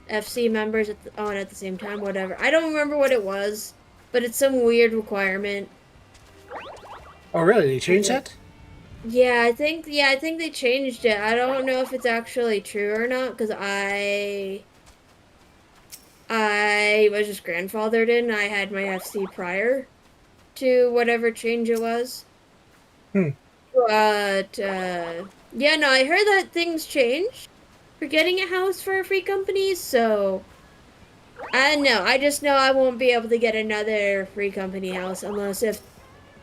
FC members on at the same time. Whatever. I don't remember what it was, but it's some weird requirement. oh really, they changed that? I think they changed it. I don't know if it's actually true or not because I was just grandfathered in. I had my FC prior to whatever change it was. Hmm. But yeah, no, I heard that things changed for getting a house for free companies, so I don't know. I just know I won't be able to get another free company house unless if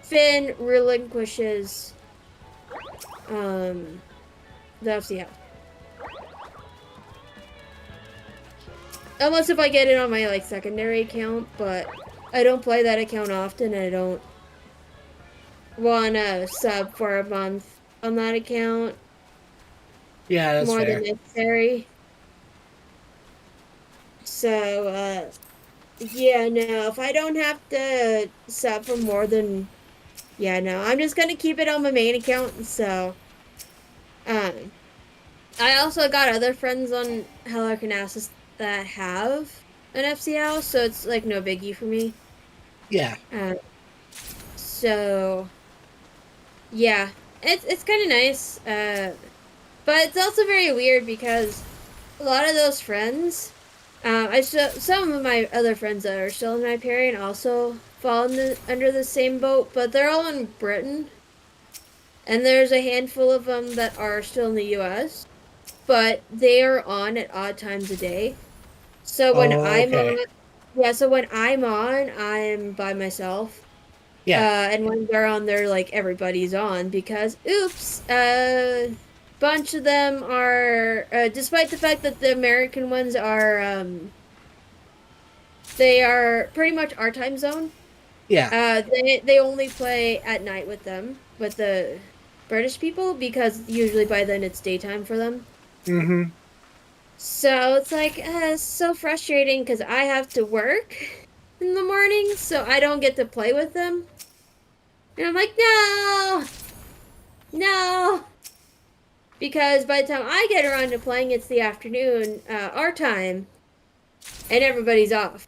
Finn relinquishes um the FC house. Unless if I get it on my like secondary account, but I don't play that account often. I don't want to sub for a month on that account Yeah, that's more than fair. necessary. So, yeah, no, if I don't have to sub for more than, yeah, no, I'm just gonna keep it on my main account. So, um, I also got other friends on Hello Canassus that have an FC house, so it's like no biggie for me. Yeah. Uh, so yeah, it's kind of nice. But it's also very weird because a lot of those friends, some of my other friends that are still in my pairing also fall under the same boat, but they're all in Britain, and there's a handful of them that are still in the U.S. But they are on at odd times a day. So when Oh, I'm okay. on, yeah, so when I'm on, I'm by myself. Yeah. And when they're on, they're like everybody's on because oops, bunch of them are, despite the fact that the American ones are, they are pretty much our time zone. Yeah. They only play at night with them with the British people because usually by then it's daytime for them. Mm-hmm. So it's like it's so frustrating because I have to work in the morning, so I don't get to play with them. And I'm like, no, no. Because by the time I get around to playing, it's the afternoon, our time, and everybody's off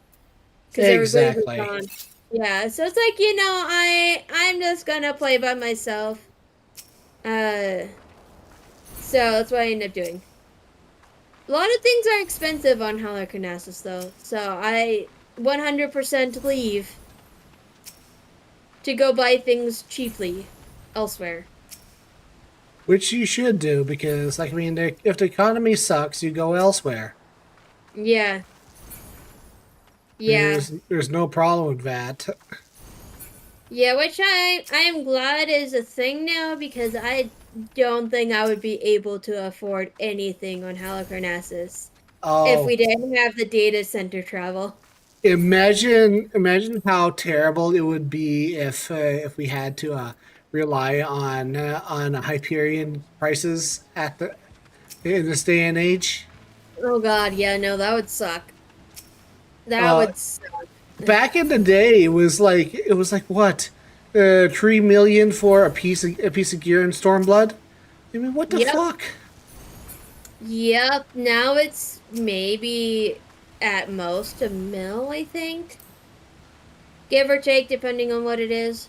because everybody's Exactly. gone. Yeah, so it's like I'm just gonna play by myself. Uh, so that's what I end up doing. A lot of things are expensive on Halicarnassus though, so I 100% leave to go buy things cheaply elsewhere. Which you should do because, like, I mean, if the economy sucks, you go elsewhere. Yeah, yeah. There's no problem with that. Yeah, which I am glad is a thing now because I don't think I would be able to afford anything on Halicarnassus if Oh, we didn't have the data center travel. imagine how terrible it would be if we had to rely on Hyperion prices at the in this day and age. Oh God, yeah, no, that would suck. That Uh, would suck. Back in the day, it was like what, 3 million for a piece of gear in Stormblood. I mean, what the Yep, fuck? yep. Now it's maybe at most a mil, I think. give or take, depending on what it is.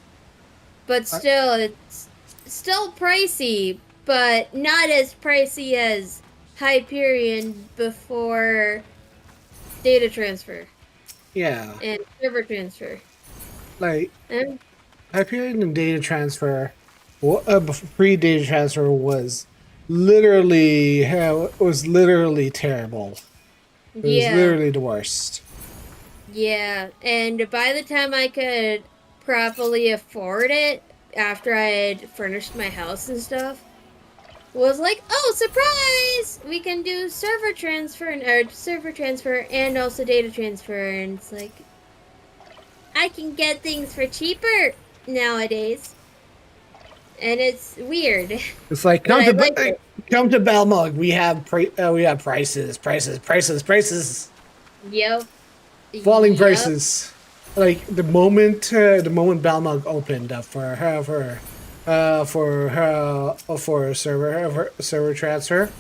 But I, still, it's still pricey, but not as pricey as Hyperion before data transfer yeah, and server transfer. like And Hyperion and data transfer, pre-data transfer was literally terrible. It was yeah, literally the worst. yeah. And by the time I could properly afford it, after I had furnished my house and stuff, was like, oh, surprise! We can do server transfer and also data transfer. And it's like, I can get things for cheaper nowadays. And it's weird, It's like but I like it. come to Belmog. We have prices, Yep. falling Yep. prices. Like the moment Belmog opened up for server transfer.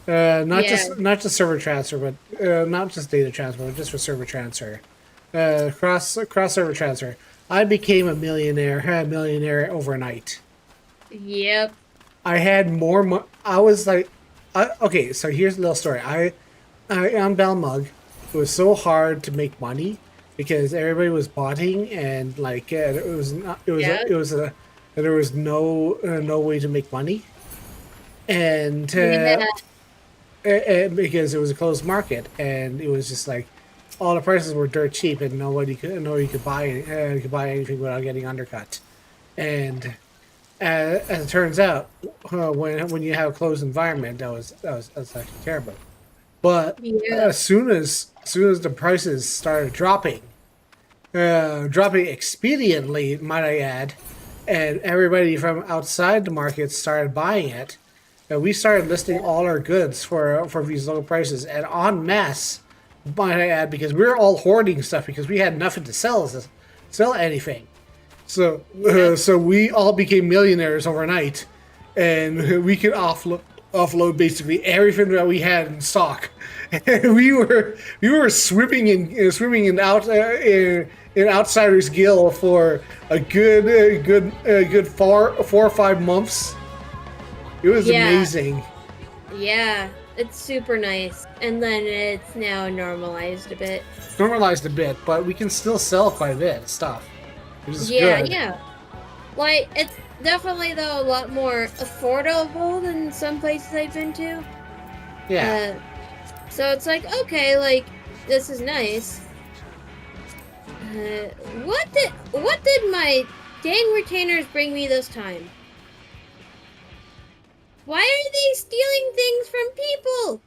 Not Yeah. just server transfer, but not just data transfer, but just for server transfer. Cross server transfer. I became a millionaire overnight. Yep. I had more. I was like, okay. So here's a little story. I on Belmug, it was so hard to make money because everybody was botting and like it was not. Yeah. It was a there was no way to make money and Yeah. because it was a closed market and it was just like all the prices were dirt cheap and nobody could buy anything without getting undercut. And as it turns out, when you have a closed environment, that's actually terrible. But Yeah. as soon as the prices started dropping expediently, might I add, and everybody from outside the market started buying it, and we started listing all our goods for these low prices and en masse, might I add, because we were all hoarding stuff because we had nothing to sell anything. So Yeah. so we all became millionaires overnight, and we could offload basically everything that we had in stock. And we were swimming in Outsiders Guild for a good 4 or 5 months. It was Yeah. amazing. Yeah. It's super nice. And then it's now normalized a bit. It's normalized a bit, but we can still sell quite a bit of stuff, which is Yeah, good. yeah. Like, it's definitely, though, a lot more affordable than some places I've been to. Yeah. Uh, so it's like, okay, like, this is nice. What did my dang retainers bring me this time? Why are they stealing things from people?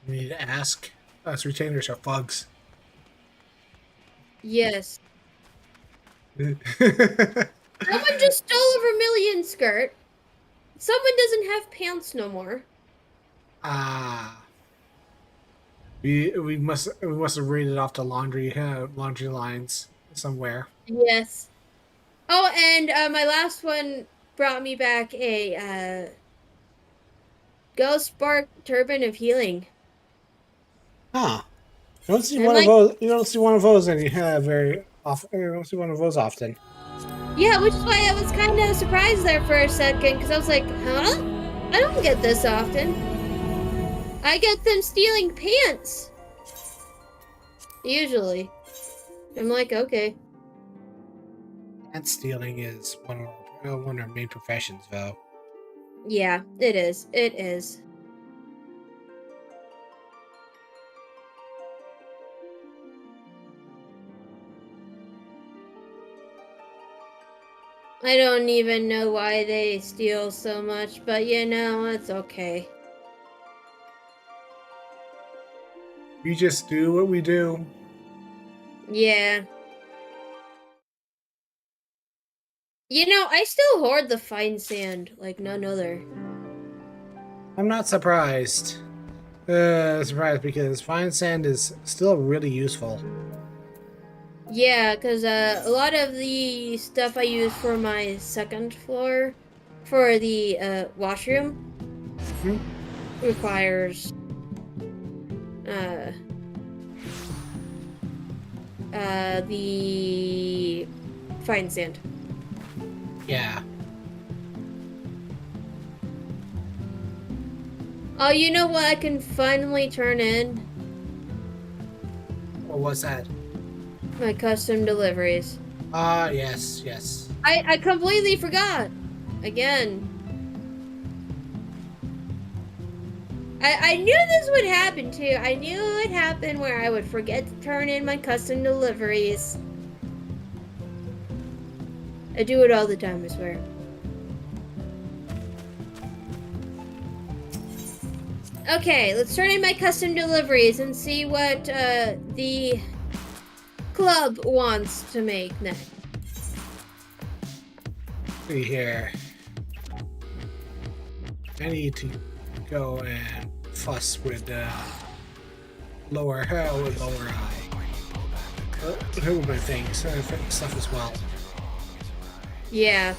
We need to ask. Us retainers are thugs. Yes. Someone just stole a vermilion skirt. Someone doesn't have pants no more. Ah, we must have raided off the laundry lines somewhere. Yes. Oh, and my last one brought me back a Ghost Spark Turban of Healing. Huh. You don't see And I'm one of like, those. You don't see one of those any very often. You don't see one of those often. yeah, which is why I was kind of surprised there for a second, because I was like, huh? I don't get this often. I get them stealing pants. Usually. I'm like, okay. Pant stealing is one of our main professions, though. Yeah, it is. It is. I don't even know why they steal so much, but it's okay. We just do what we do. Yeah. I still hoard the fine sand like none other. I'm not surprised. Surprised because fine sand is still really useful. Yeah, because a lot of the stuff I use for my second floor for the washroom Hmm? requires uh the fine sand. Yeah. Oh, you know what I can finally turn in? What was that? My custom deliveries. Ah, yes, yes. I completely forgot. Again. I knew this would happen too. I knew it would happen where I would forget to turn in my custom deliveries. I do it all the time, I swear. Okay, let's turn in my custom deliveries and see what the club wants to make next. See here. I need to go and fuss with lower with my things, stuff as well. Yeah.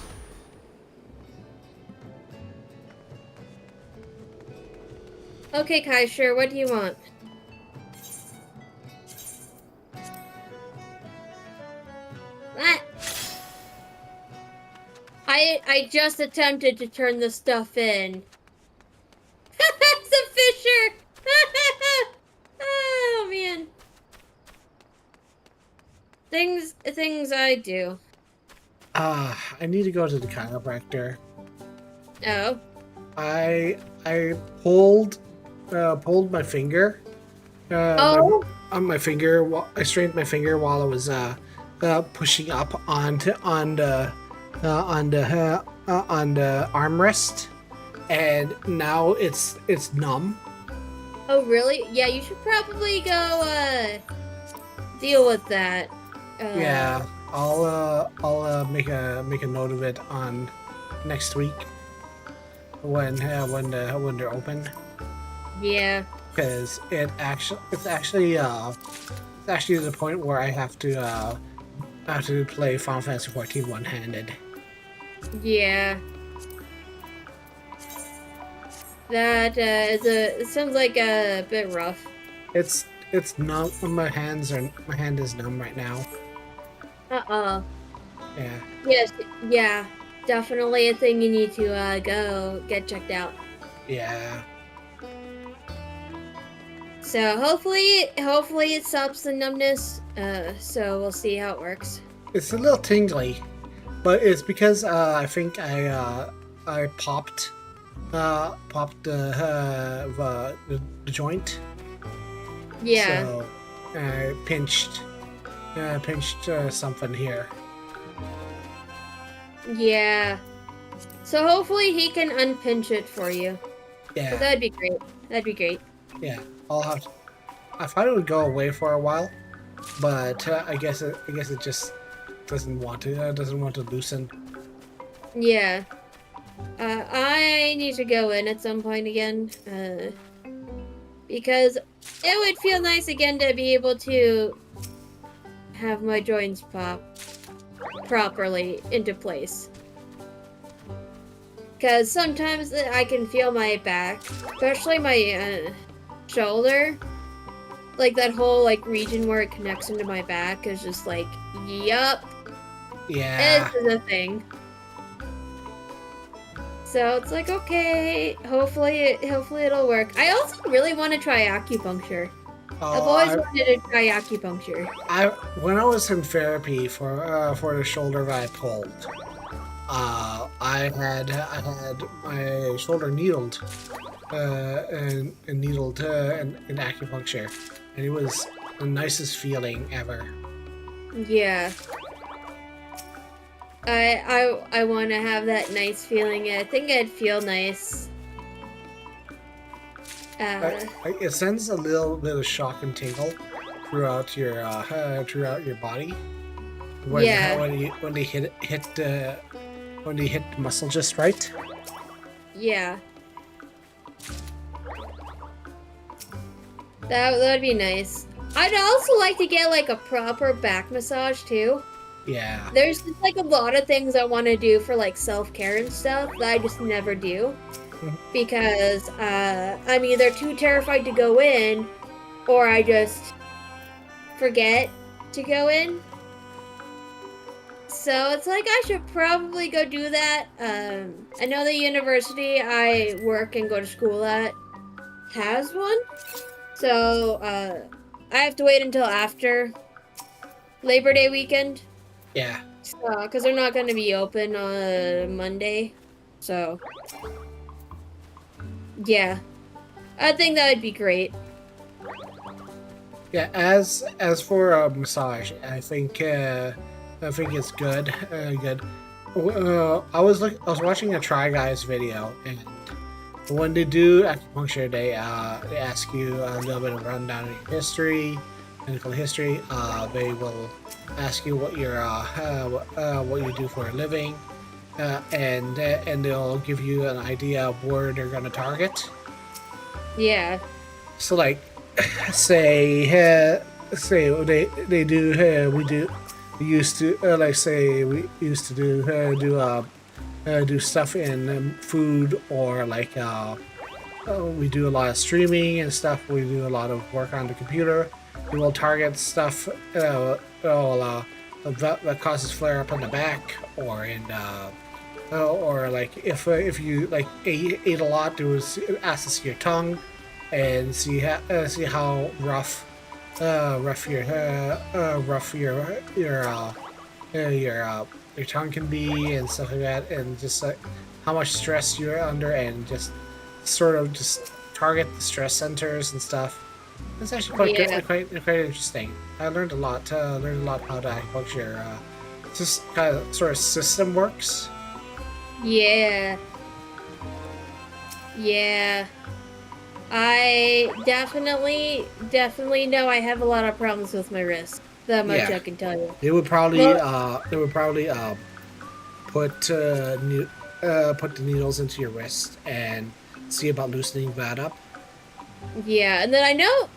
Okay, Kai, sure. What do you want? What? I just attempted to turn the stuff in. It's a fisher! Oh man. Things I do. I need to go to the chiropractor. Oh. I pulled my finger. Oh. On my finger. I strained my finger while I was pushing up on the armrest, and now it's numb. Oh really? Yeah, you should probably go deal with that. Yeah, I'll make a note of it on next week when they're open. Yeah. Because it's actually to the point where I have to play Final Fantasy XIV one-handed. Yeah. That it sounds like a bit rough. It's numb. My hand is numb right now. Uh-oh. Yeah. Yes, yeah. Definitely a thing you need to go get checked out. Yeah. So hopefully it stops the numbness. So we'll see how it works. It's a little tingly, but it's because I think I popped the joint. Yeah. So I pinched something here. Yeah. So hopefully he can unpinch it for you. Yeah. So that'd be great. That'd be great. Yeah. I'll have to. I thought it would go away for a while, but I guess it just doesn't want to loosen. Yeah. I need to go in at some point again. Because it would feel nice again to be able to have my joints pop properly into place. Because sometimes I can feel my back, especially my shoulder. Like that whole region where it connects into my back is just like, yup. Yeah. This is a thing. So it's like, okay, hopefully it'll work. I also really want to try acupuncture. I've always wanted to try acupuncture. When I was in therapy for the shoulder that I pulled, I had my shoulder needled, and needled in acupuncture, and it was the nicest feeling ever. Yeah. I want to have that nice feeling. I think I'd feel nice. It sends a little bit of shock and tingle throughout your body when they hit the muscle just right. Yeah. That'd be nice. I'd also like to get a proper back massage too. Yeah. There's just a lot of things I want to do for self-care and stuff that I just never do. Because I'm either too terrified to go in or I just forget to go in. So it's like I should probably go do that. I know the university I work and go to school at has one. So I have to wait until after Labor Day weekend. Yeah. Because they're not going to be open on Monday. So, yeah. I think that would be great. Yeah, as for a massage, I think it's good. Good. I was watching a Try Guys video, and when they do acupuncture, they ask you a little bit of rundown of your history, medical history. They will ask you what what you do for a living, and they'll give you an idea of where they're going to target. Yeah. So like, say they do we used to do stuff in food, or like we do a lot of streaming and stuff. We do a lot of work on the computer. We will target stuff that causes flare up in the back, or in or like if you like ate a lot, there was ask to see your tongue and see how rough your tongue can be, and stuff like that, and just like how much stress you're under, and just sort of just target the stress centers and stuff. It's actually quite good, quite interesting. I learned a lot. How the acupuncture just kind of sort of system works. Yeah. Yeah. I definitely know I have a lot of problems with my wrist. That much I can tell you. They would probably put the needles into your wrist and see about loosening that up. Yeah, and then I know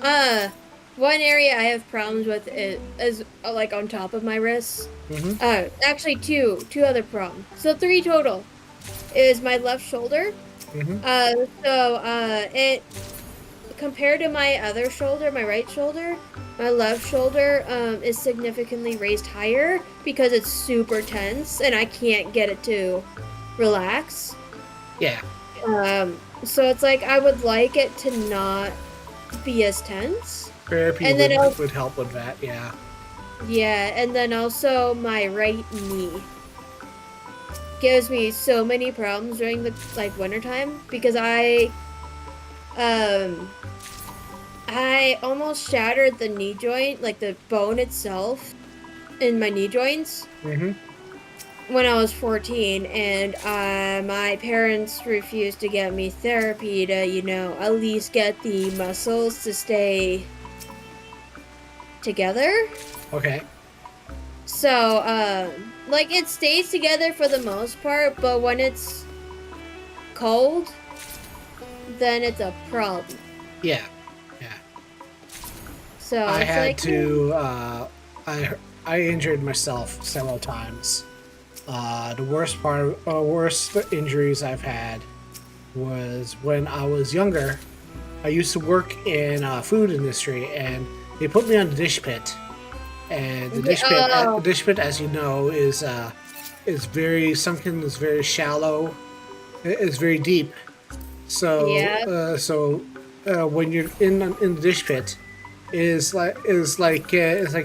one area I have problems with is like on top of my wrist. Mm-hmm. Actually two other problems. So 3 total is my left shoulder. Mm-hmm. It compared to my other shoulder, my right shoulder, my left shoulder is significantly raised higher because it's super tense and I can't get it to relax. Yeah. So it's like I would like it to not be as tense. Therapy would help with that, yeah. Yeah, and then also my right knee gives me so many problems during the wintertime because I almost shattered the knee joint, like the bone itself in my knee joints. Mm-hmm. When I was 14, and my parents refused to get me therapy to, at least get the muscles to stay together. Okay. So, it stays together for the most part, but when it's cold, then it's a problem. Yeah. So I had to. I injured myself several times. The worst injuries I've had was when I was younger. I used to work in food industry, and they put me on the dish pit. And the dish pit, as you know, is very something that's very shallow. It's very deep. So when you're in the dish pit, is like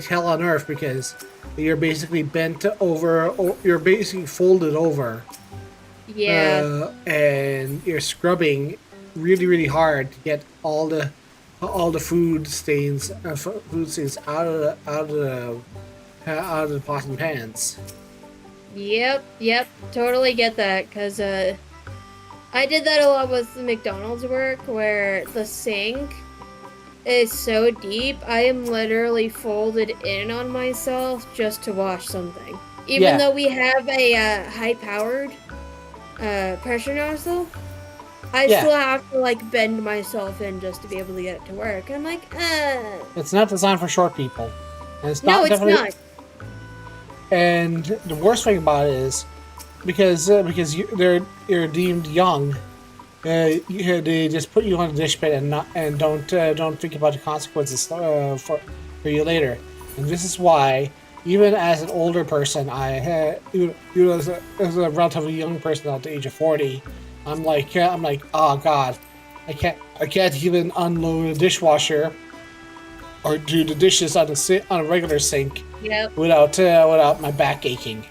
hell on earth, because you're basically bent over, or you're basically folded over. Yeah. And you're scrubbing really, really hard to get all the food stains out of the pots and pans. Yep, totally get that, because I did that a lot with the McDonald's work, where the sink is so deep, I am literally folded in on myself just to wash something. Even though we have a high-powered pressure nozzle, I still have to bend myself in just to be able to get it to work. And I'm like, It's not designed for short people. And it's not. And the worst thing about it is because you're deemed young. They just put you on a dish pit and don't think about the consequences for you later. And this is why, even as an older person, even as a relatively young person at the age of 40, I'm like, oh god, I can't even unload a dishwasher or do the dishes on on a regular sink Yep. without my back aching.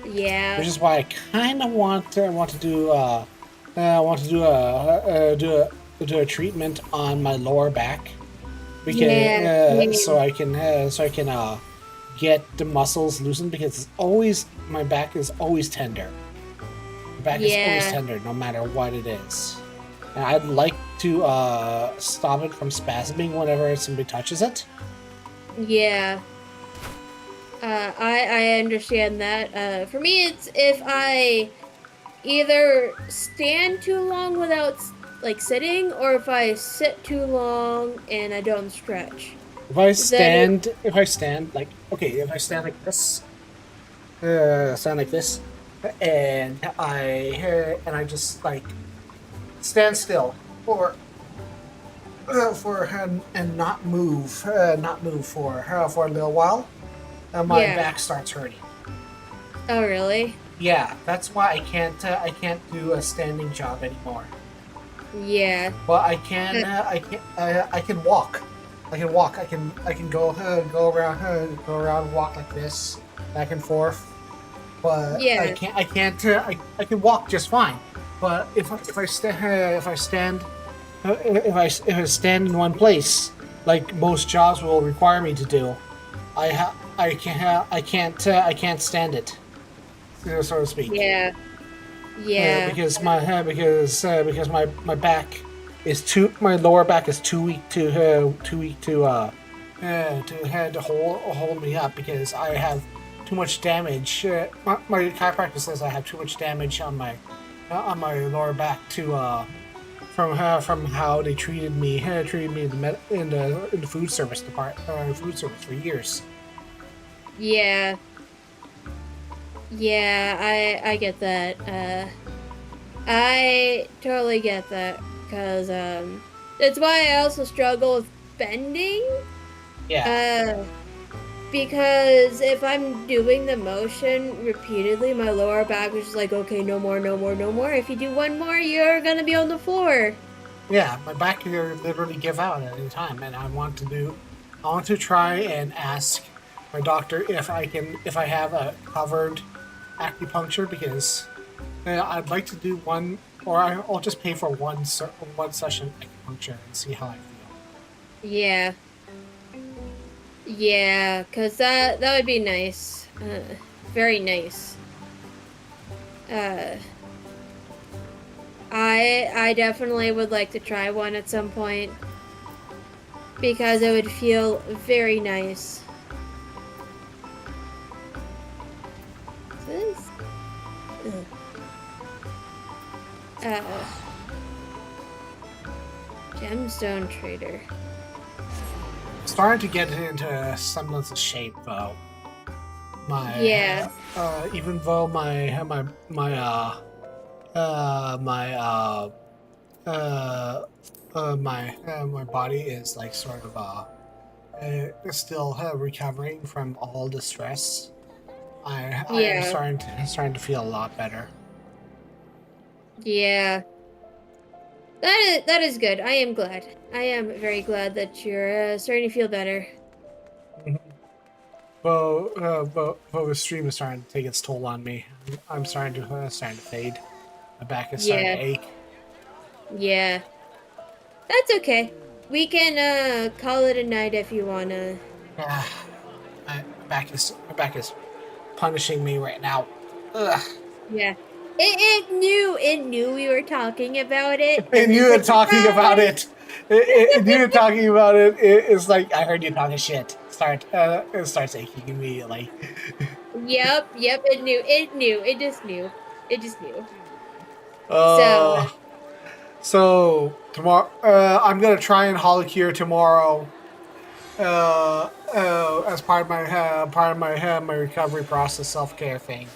Yeah. Which is why I kind of want to do want to do a treatment on my lower back because Yeah. Same. so I can get the muscles loosened because it's always my back is always tender. My back is always Yeah. tender no matter what it is. And I'd like to stop it from spasming whenever somebody touches it. Yeah. I understand that. For me, it's if I either stand too long without like sitting, or if I sit too long and I don't stretch. Then it, If I stand like okay, if I stand like this, stand like this, and I just like stand still for and not move for a little while, and my yeah. back starts hurting. Oh, really? Yeah, that's why I can't do a standing job anymore. Yeah. But Uh, I can walk. I can walk. I can go around and walk like this, back and forth. But yeah. I can walk just fine. But if I stand in one place, like most jobs will require me to do, I can't stand it, so to speak. Yeah. Yeah. Because my back is my lower back is to hold me up because I have too much damage. My chiropractor says I have too much damage on my lower back to from how they treated me in the food service food service for years. Yeah. Yeah. I get that. I totally get that because that's why I also struggle with bending. Yeah. Uh, because if I'm doing the motion repeatedly, my lower back is just like, okay, no more, no more, no more. If you do one more, you're gonna be on the floor. Yeah, my back can literally give out at any time, and I want to try and ask my doctor if I have a covered acupuncture because I'd like to do one, or I'll just pay for one session acupuncture and see how I feel. Yeah, yeah, cause that would be nice. Very nice. Uh, I definitely would like to try one at some point because it would feel very nice. This. Ugh. Uh, Gemstone trader. Starting to get into a semblance of shape though. Yeah. Even though my my body is like sort of still recovering from all the stress. I am Yeah. starting to feel a lot better. Yeah. That is good. I am glad. I am very glad that you're starting to feel better. Mhm. But the stream is starting to take its toll on me. I'm starting to fade. My back is starting to Yeah. ache. Yeah. That's okay. We can call it a night if you wanna. Ah, my back is punishing me right now. Ugh. Yeah. It knew we were talking about it, And and you it's were like talking about surprise. it. And you were talking about it. It's like I heard you talking shit. It starts aching immediately. Yep, yep, it knew. It knew. It just knew. It just knew. So, Uh, so tomorrow, I'm gonna try and Holocure tomorrow. As part of my recovery process, self care thing.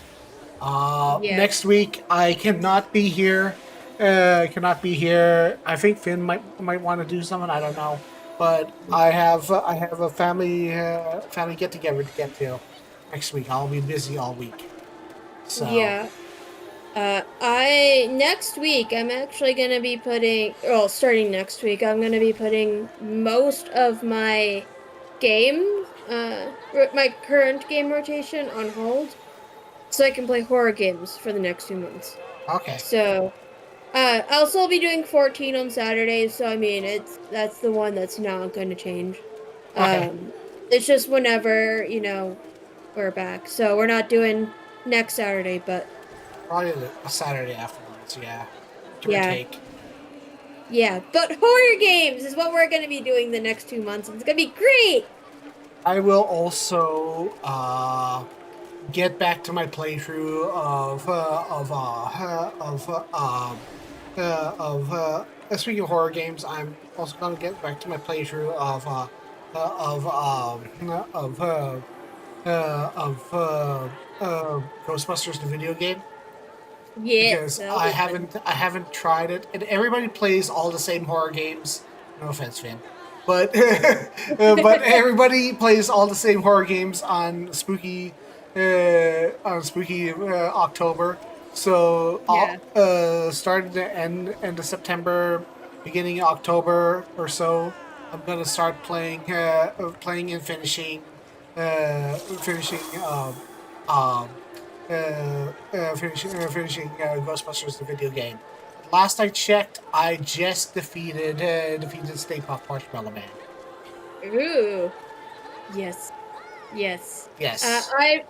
yeah. Next week I cannot be here. Cannot be here. I think Finn might want to do something. I don't know. but I have a family get together to get to next week. I'll be busy all week. So Yeah. I next week I'm actually gonna be starting next week, I'm gonna be putting most of my my current game rotation on hold, so I can play horror games for the next 2 months. okay, So, I'll still be doing 14 on Saturdays, so I mean, that's the one that's not going to change. okay, Um, it's just whenever, we're back. So we're not doing next Saturday, but probably a Saturday afterwards. Yeah, give or yeah. take. Yeah, but horror games is what we're going to be doing the next 2 months. It's going to be great. I will also get back to my playthrough speaking of horror games. I'm also gonna get back to my playthrough of Ghostbusters the video game Yes, because that'll be fun. I haven't tried it, and everybody plays all the same horror games. No offense, Finn, but but everybody plays all the same horror games on spooky October. So Yeah. starting to end of September, beginning of October or so, I'm gonna start playing and finishing um, finishing Ghostbusters the video game. Last I checked, I just defeated Stay Puft Marshmallow Man. Ooh. Yes. Yes. Yes. I'm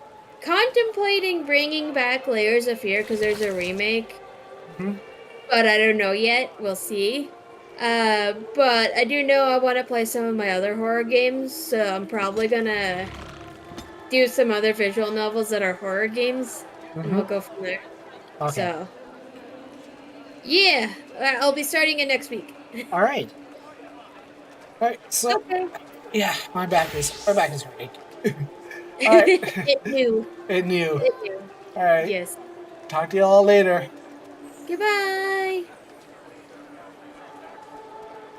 contemplating bringing back Layers of Fear because there's a remake, Hmm. but I don't know yet. We'll see. But I do know I want to play some of my other horror games, so I'm probably gonna do some other visual novels that are horror games, and Hmm. we'll go from there. Okay. So, yeah, I'll be starting it next week. All right. All right. So Okay. yeah, my back is hurting. All right. It knew. It knew. It knew. All right. Yes. Talk to you all later. Goodbye.